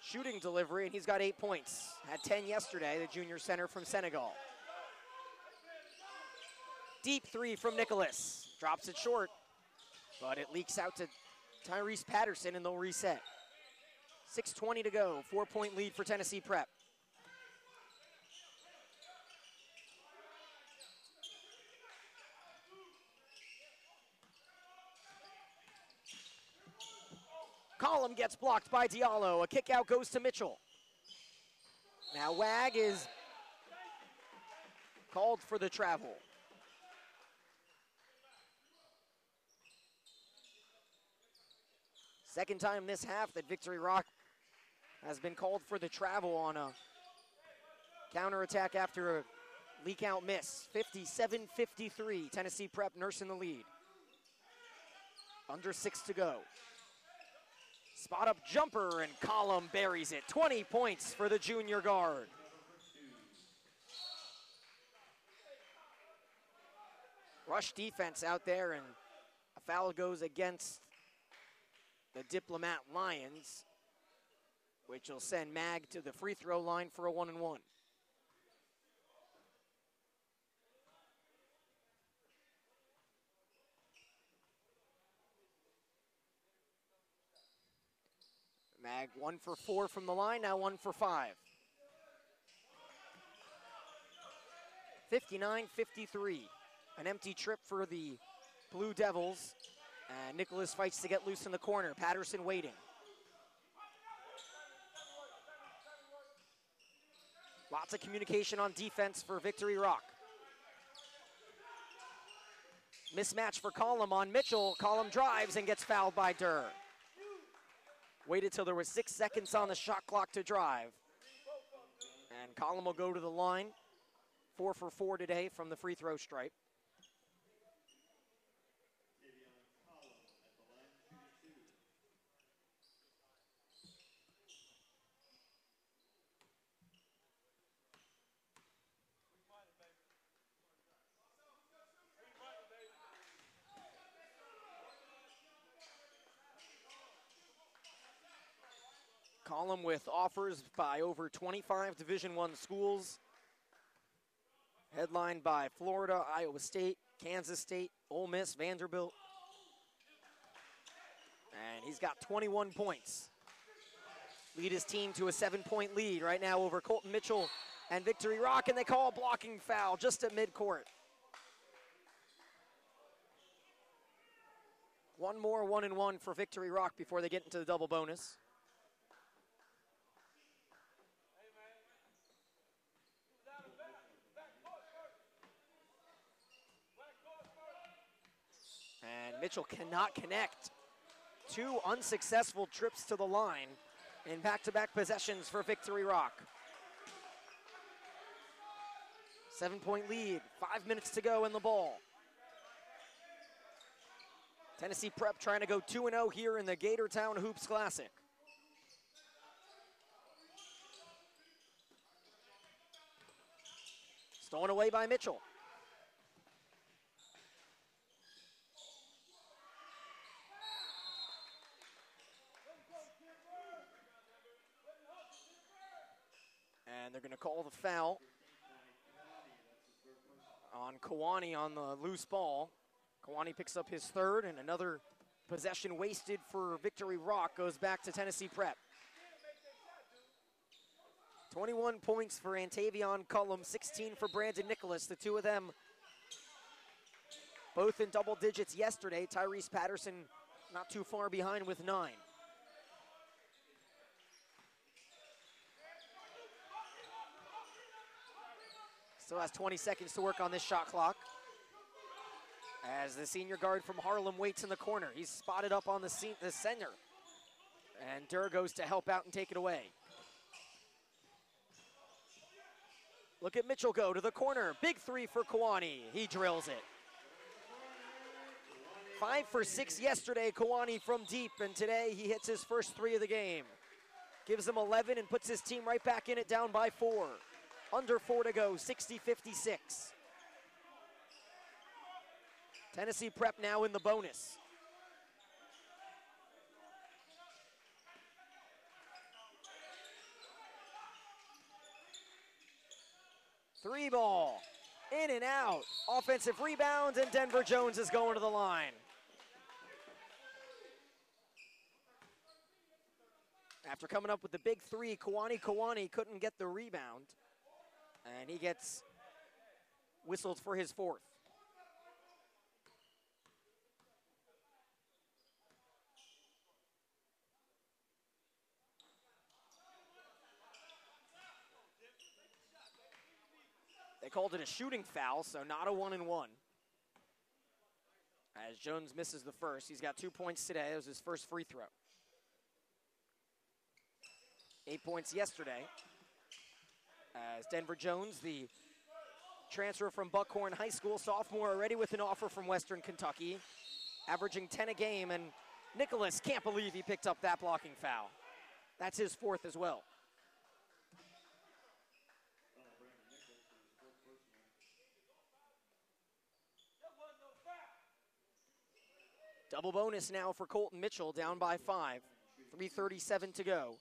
shooting delivery, and he's got 8 points. Had 10 yesterday, the junior center from Senegal. Deep three from Nicholas. Drops it short, but it leaks out to Tyrese Patterson, and they'll reset. 6:20 to go, 4-point lead for Tennessee Prep. Collum gets blocked by Diallo. A kick out goes to Mitchell. Now Wag is called for the travel. Second time this half that Victory Rock has been called for the travel on a counterattack after a leak out miss. 57-53, Tennessee Prep nursing the lead. Under 6 to go. Spot up jumper, and Collum buries it. 20 points for the junior guard. Rush defense out there, and a foul goes against the Diplomat Lions, which will send Mag to the free throw line for a 1-and-1. Mag 1 for 4 from the line, now 1 for 5. 59-53, an empty trip for the Blue Devils. Nicholas fights to get loose in the corner. Patterson waiting. Lots of communication on defense for Victory Rock. Mismatch for Collum on Mitchell. Collum drives and gets fouled by Durr. Waited till there was 6 seconds on the shot clock to drive. And Collum will go to the line. 4 for 4 today from the free throw stripe. Collum with offers by over 25 Division I schools, headlined by Florida, Iowa State, Kansas State, Ole Miss, Vanderbilt. And he's got 21 points. Lead his team to a 7-point lead right now over Colton Mitchell and Victory Rock, and they call a blocking foul just at midcourt. One more 1-and-1 for Victory Rock before they get into the double bonus. And Mitchell cannot connect. 2 unsuccessful trips to the line in back-to-back possessions for Victory Rock. 7-point lead, 5 minutes to go in the ball. Tennessee Prep trying to go 2-0 here in the Gatortown Hoops Classic. Stolen away by Mitchell. And they're going to call the foul on Kawani on the loose ball. Kawani picks up his third, and another possession wasted for Victory Rock goes back to Tennessee Prep. 21 points for Antavion Collum, 16 for Brandon Nicholas. The two of them both in double digits yesterday. Tyrese Patterson not too far behind with 9. Still has 20 seconds to work on this shot clock. As the senior guard from Harlem waits in the corner. He's spotted up on the center. And Durr goes to help out and take it away. Look at Mitchell go to the corner. Big three for Kawani. He drills it. 5 for 6 yesterday, Kawani from deep, and today he hits his first 3 of the game. Gives him 11 and puts his team right back in it, down by 4. Under 4 to go, 60-56. Tennessee Prep now in the bonus. Three ball, in and out. Offensive rebound, and Denver Jones is going to the line. After coming up with the big three, Kawani couldn't get the rebound, and he gets whistled for his 4th. They called it a shooting foul, so not a 1-and-1. As Jones misses the first, he's got 2 points today. It was his first free throw. 8 points yesterday. As Denver Jones, the transfer from Buckhorn High School, sophomore, already with an offer from Western Kentucky, averaging 10 a game, and Nicholas can't believe he picked up that blocking foul. That's his 4th as well. Double bonus now for Colton Mitchell, down by 5. 3:37 to go.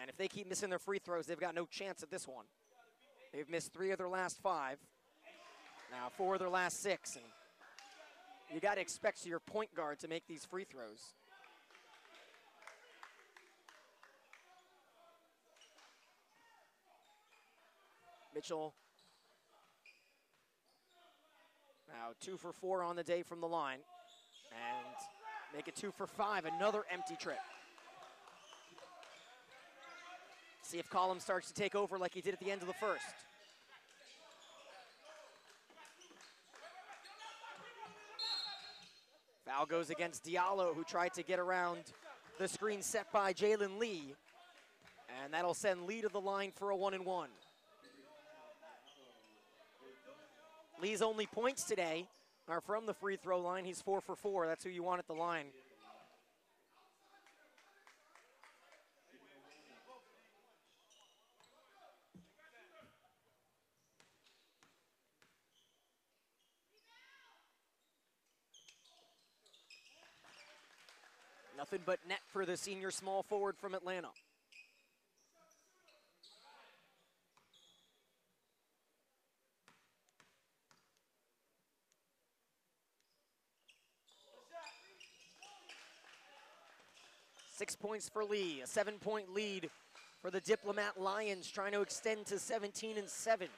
And if they keep missing their free throws, they've got no chance at this one. They've missed 3 of their last 5. Now 4 of their last 6. And you got to expect your point guard to make these free throws. Mitchell now 2 for 4 on the day from the line. And make it 2 for 5, another empty trip. See if Collum starts to take over like he did at the end of the first. Foul goes against Diallo, who tried to get around the screen set by Jalen Lee. And that'll send Lee to the line for a 1-and-1. Lee's only points today are from the free throw line. He's 4 for 4. That's who you want at the line. Nothing but net for the senior small forward from Atlanta. Six points for Lee, a 7-point lead for the Diplomat Lions, trying to extend to 17-7.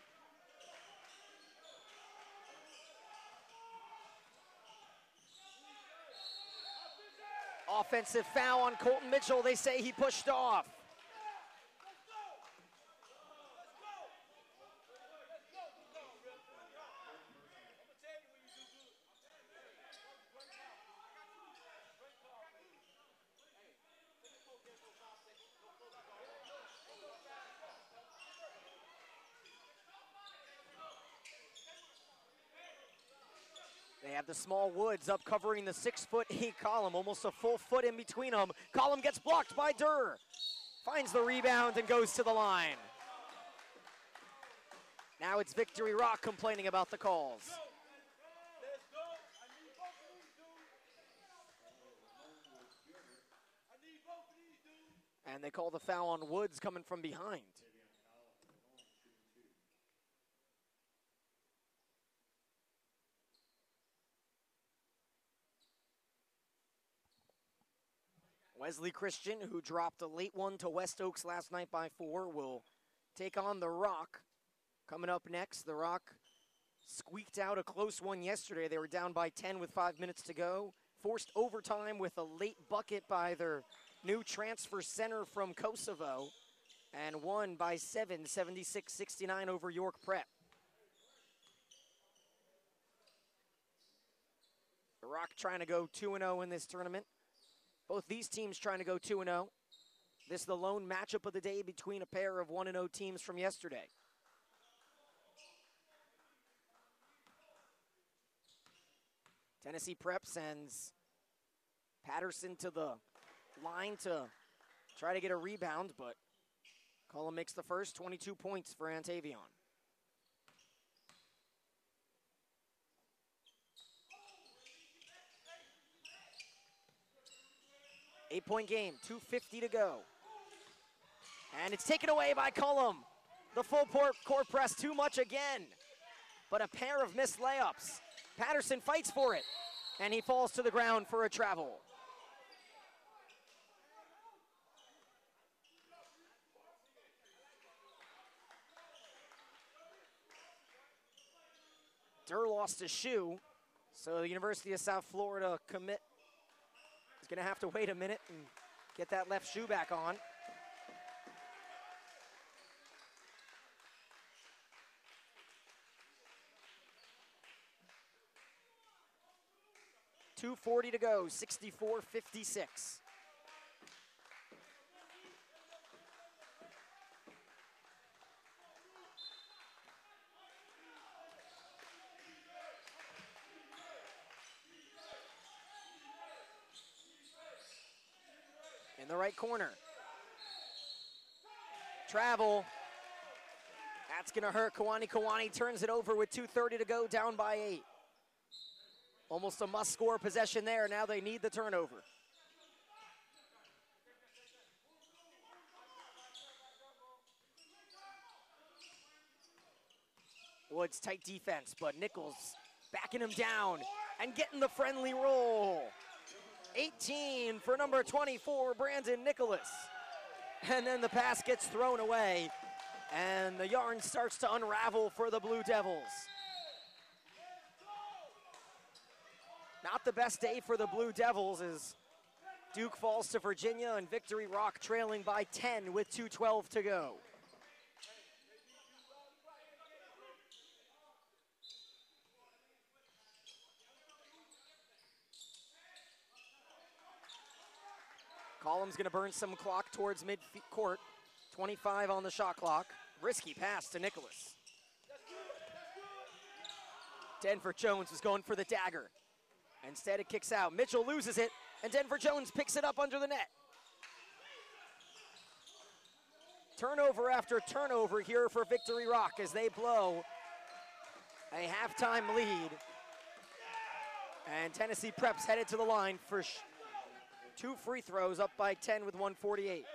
Offensive foul on Colton Mitchell. They say he pushed off. They have the small Woods up covering the 6'8" Collum, almost a full foot in between them. Collum gets blocked by Durr. Finds the rebound and goes to the line. Now it's Victory Rock complaining about the calls. And they call the foul on Woods coming from behind. Wesley Christian, who dropped a late one to West Oaks last night by 4, will take on the Rock. Coming up next, the Rock squeaked out a close one yesterday. They were down by 10 with 5 minutes to go. Forced overtime with a late bucket by their new transfer center from Kosovo. And won by 7, 76-69 over York Prep. Rock trying to go 2-0 in this tournament. Both these teams trying to go 2-0. This is the lone matchup of the day between a pair of 1-0 teams from yesterday. Tennessee Prep sends Patterson to the line to try to get a rebound, but Collum makes the first. 22 points for Antavion. Eight-point game, 2:50 to go. And it's taken away by Collum. The full court press, too much again. But a pair of missed layups. Patterson fights for it, and he falls to the ground for a travel. Durr lost his shoe, so the University of South Florida commit is going to have to wait a minute and get that left shoe back on. .240 to go, 64-56. In the right corner. Travel. That's going to hurt. Kawani turns it over with 2:30 to go, down by 8. Almost a must-score possession there. Now they need the turnover. Woods, tight defense, but Nichols backing him down and getting the friendly roll. 18 for number 24, Brandon Nicholas. And then the pass gets thrown away, and the yarn starts to unravel for the Blue Devils. Not the best day for the Blue Devils as Duke falls to Virginia and Victory Rock trailing by 10 with 2:12 to go. Collum's gonna burn some clock towards mid-court. 25 on the shot clock. Risky pass to Nicholas. Denver Jones is going for the dagger. Instead, it kicks out. Mitchell loses it, and Denver Jones picks it up under the net. Turnover after turnover here for Victory Rock as they blow a halftime lead. And Tennessee Prep's headed to the line for 2 free throws, up by 10 with 1:48.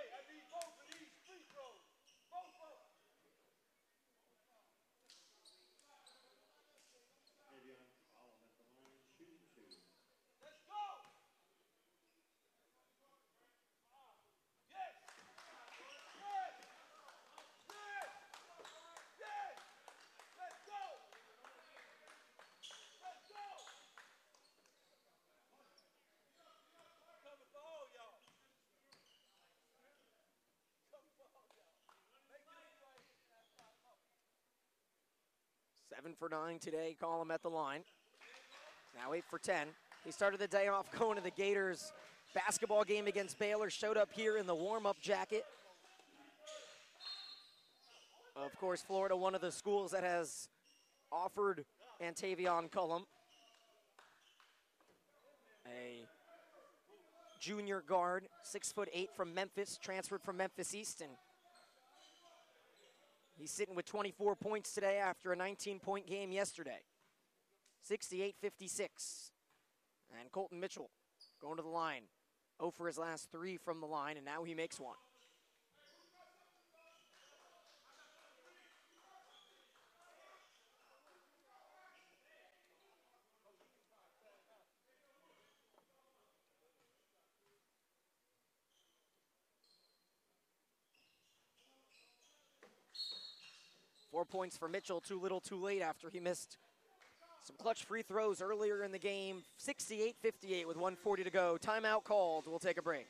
Seven for 9 today, Collum at the line. Now 8 for 10. He started the day off going to the Gators basketball game against Baylor, showed up here in the warm-up jacket. Of course, Florida, one of the schools that has offered Antavion Collum, a junior guard, 6'8" from Memphis, transferred from Memphis East, and he's sitting with 24 points today after a 19-point game yesterday. 68-56. And Colton Mitchell going to the line. 0 for his last 3 from the line, and now he makes one. Four points for Mitchell, too little too late after he missed some clutch free throws earlier in the game. 68-58 with 1:40 to go. Timeout called. We'll take a break.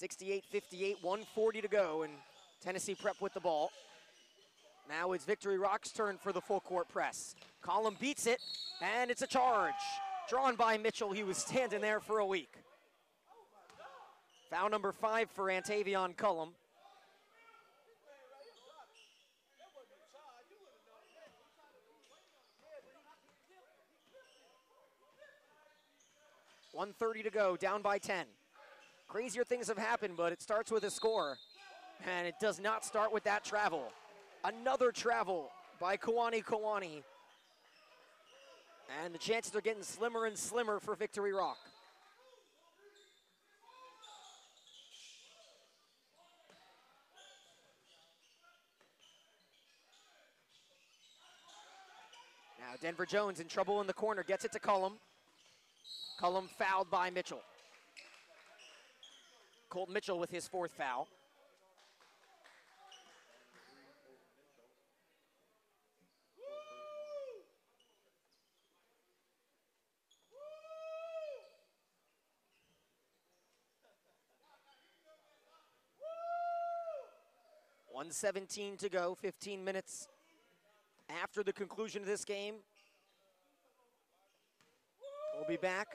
68-58, 1:40 to go, and Tennessee Prep with the ball. Now it's Victory Rock's turn for the full court press. Collum beats it, and it's a charge. Drawn by Mitchell. He was standing there for a week. Foul number 5 for Antavion Collum. .130 to go, down by 10. Crazier things have happened, but it starts with a score. And it does not start with that travel. Another travel by Kawani. And the chances are getting slimmer and slimmer for Victory Rock. Now Denver Jones in trouble in the corner, gets it to Collum. Collum fouled by Mitchell. Colton Mitchell with his 4th foul. .117 to go, 15 minutes after the conclusion of this game. We'll be back.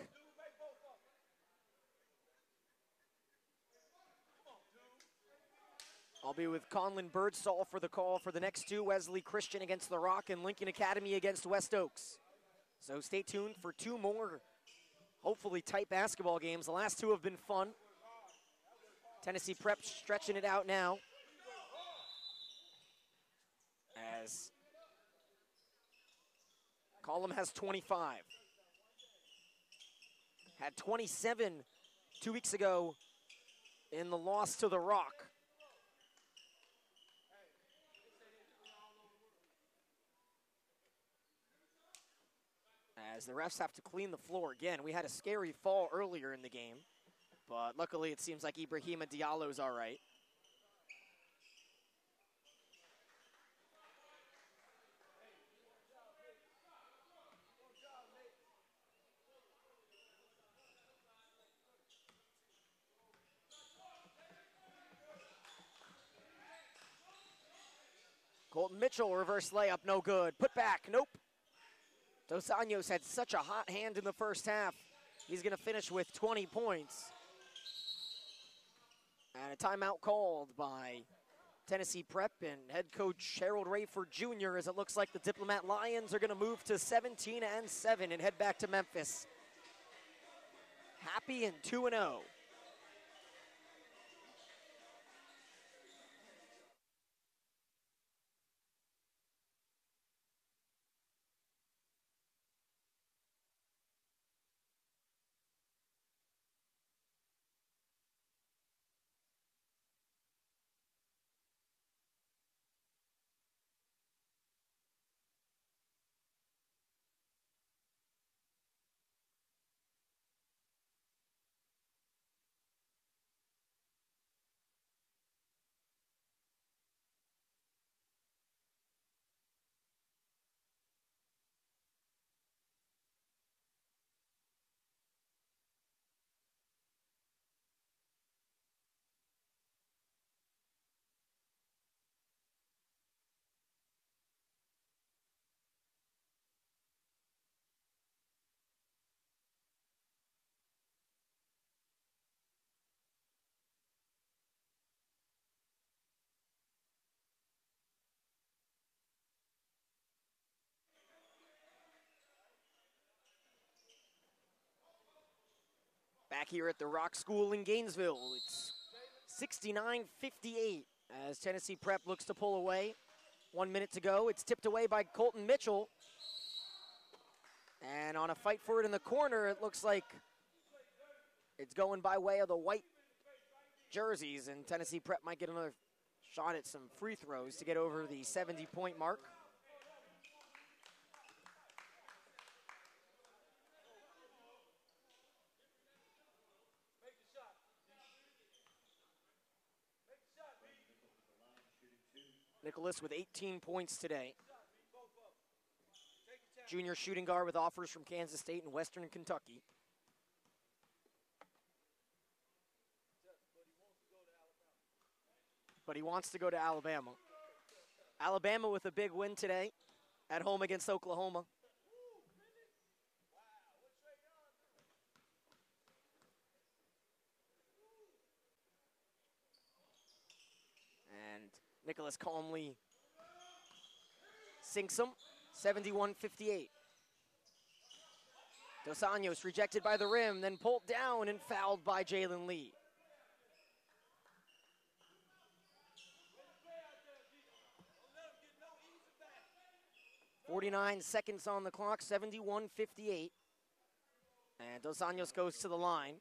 I'll be with Conlon Birdsall for the call for the next two, Wesley Christian against The Rock and Lincoln Academy against West Oaks. So stay tuned for 2 more, hopefully tight basketball games. The last 2 have been fun. Tennessee Prep stretching it out now. As Collum has 25. Had 27 2 weeks ago in the loss to The Rock. As the refs have to clean the floor again. We had a scary fall earlier in the game, but luckily it seems like Ibrahima Diallo's all right. Colton Mitchell, reverse layup, no good. Put back, nope. Dos Anjos had such a hot hand in the first half. He's going to finish with 20 points. And a timeout called by Tennessee Prep and head coach Harold Rayford Jr. as it looks like the Diplomat Lions are going to move to 17-7 and head back to Memphis. Happy and 2-0. Back here at the Rock School in Gainesville, it's 69-58 as Tennessee Prep looks to pull away. 1 minute to go. It's tipped away by Colton Mitchell. And on a fight for it in the corner, it looks like it's going by way of the white jerseys, and Tennessee Prep might get another shot at some free throws to get over the 70-point mark. Nicholas with 18 points today. Junior shooting guard with offers from Kansas State and Western Kentucky. but he wants to go to Alabama. Alabama with a big win today at home against Oklahoma. And Nicholas calmly sinks him, 71-58. Dos Anjos rejected by the rim, then pulled down and fouled by Jalen Lee. .49 seconds on the clock, 71-58. And Dos Anjos goes to the line.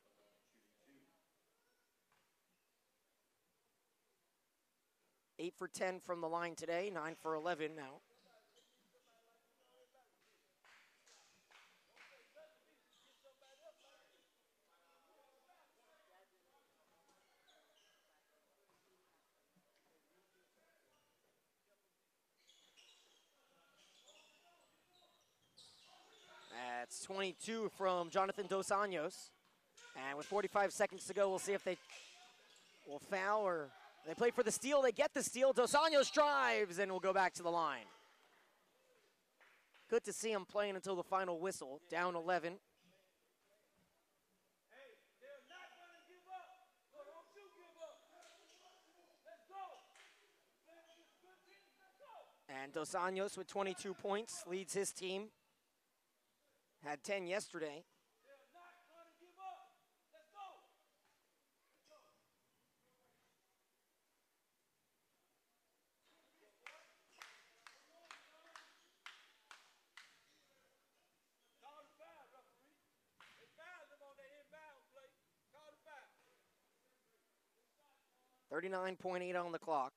Eight for 10 from the line today, 9 for 11 now. That's 22 from Jonathan Dos Anjos. And with 45 seconds to go, we'll see if they will foul or they play for the steal. They get the steal. Dos Anjos drives and will go back to the line. Good to see him playing until the final whistle. Down 11. And Dos Anjos with 22 points leads his team. Had 10 yesterday. .39 on the clock.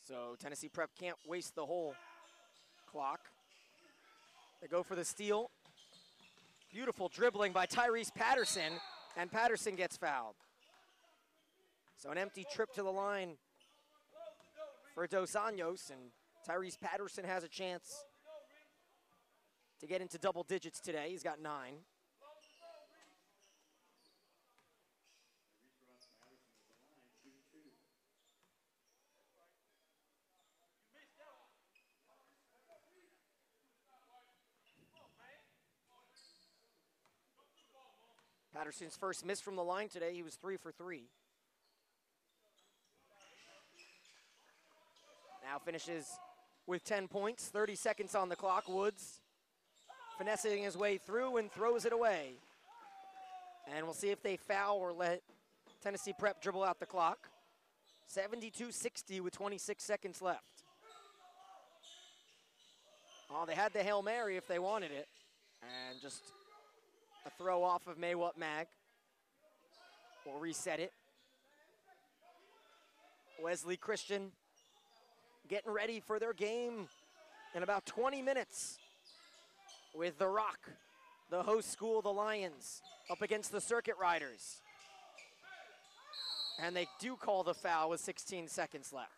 So Tennessee Prep can't waste the whole clock. They go for the steal. Beautiful dribbling by Tyrese Patterson, and Patterson gets fouled. So an empty trip to the line for Dos Anjos, and Tyrese Patterson has a chance to get into double digits today. He's got 9. Patterson's first miss from the line today. He was 3 for 3. Now finishes with 10 points, 30 seconds on the clock. Woods finessing his way through and throws it away. And we'll see if they foul or let Tennessee Prep dribble out the clock. 72-60 with 26 seconds left. Oh, they had the Hail Mary if they wanted it. And just a throw off of Maywut Mag. We'll reset it. Wesley Christian getting ready for their game in about 20 minutes with the Rock, the host school, the Lions, up against the Circuit Riders. And they do call the foul with 16 seconds left.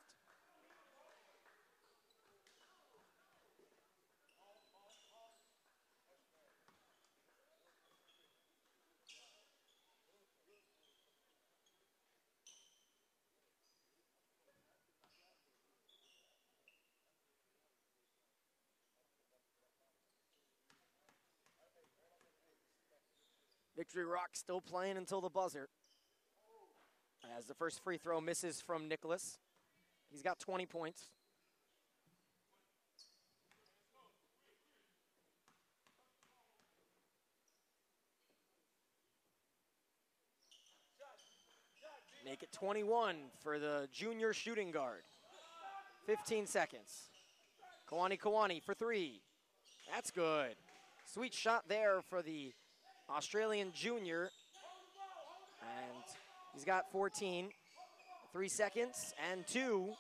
Victory Rock still playing until the buzzer. As the first free throw misses from Nicholas. He's got 20 points. Make it 21 for the junior shooting guard. 15 seconds. Kawani for 3. That's good. Sweet shot there for the Australian junior, and he's got 14, 3 seconds, and 2,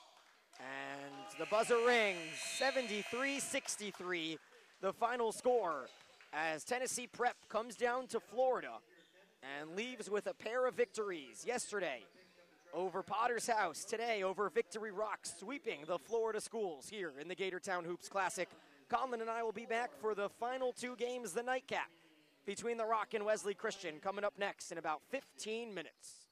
and the buzzer rings, 73-63, the final score, as Tennessee Prep comes down to Florida and leaves with a pair of victories yesterday over Potter's House, today over Victory Rock, sweeping the Florida schools here in the Gatortown Hoops Classic. Conlon and I will be back for the final 2 games, the nightcap between the Rock and Wesley Christian, coming up next in about 15 minutes.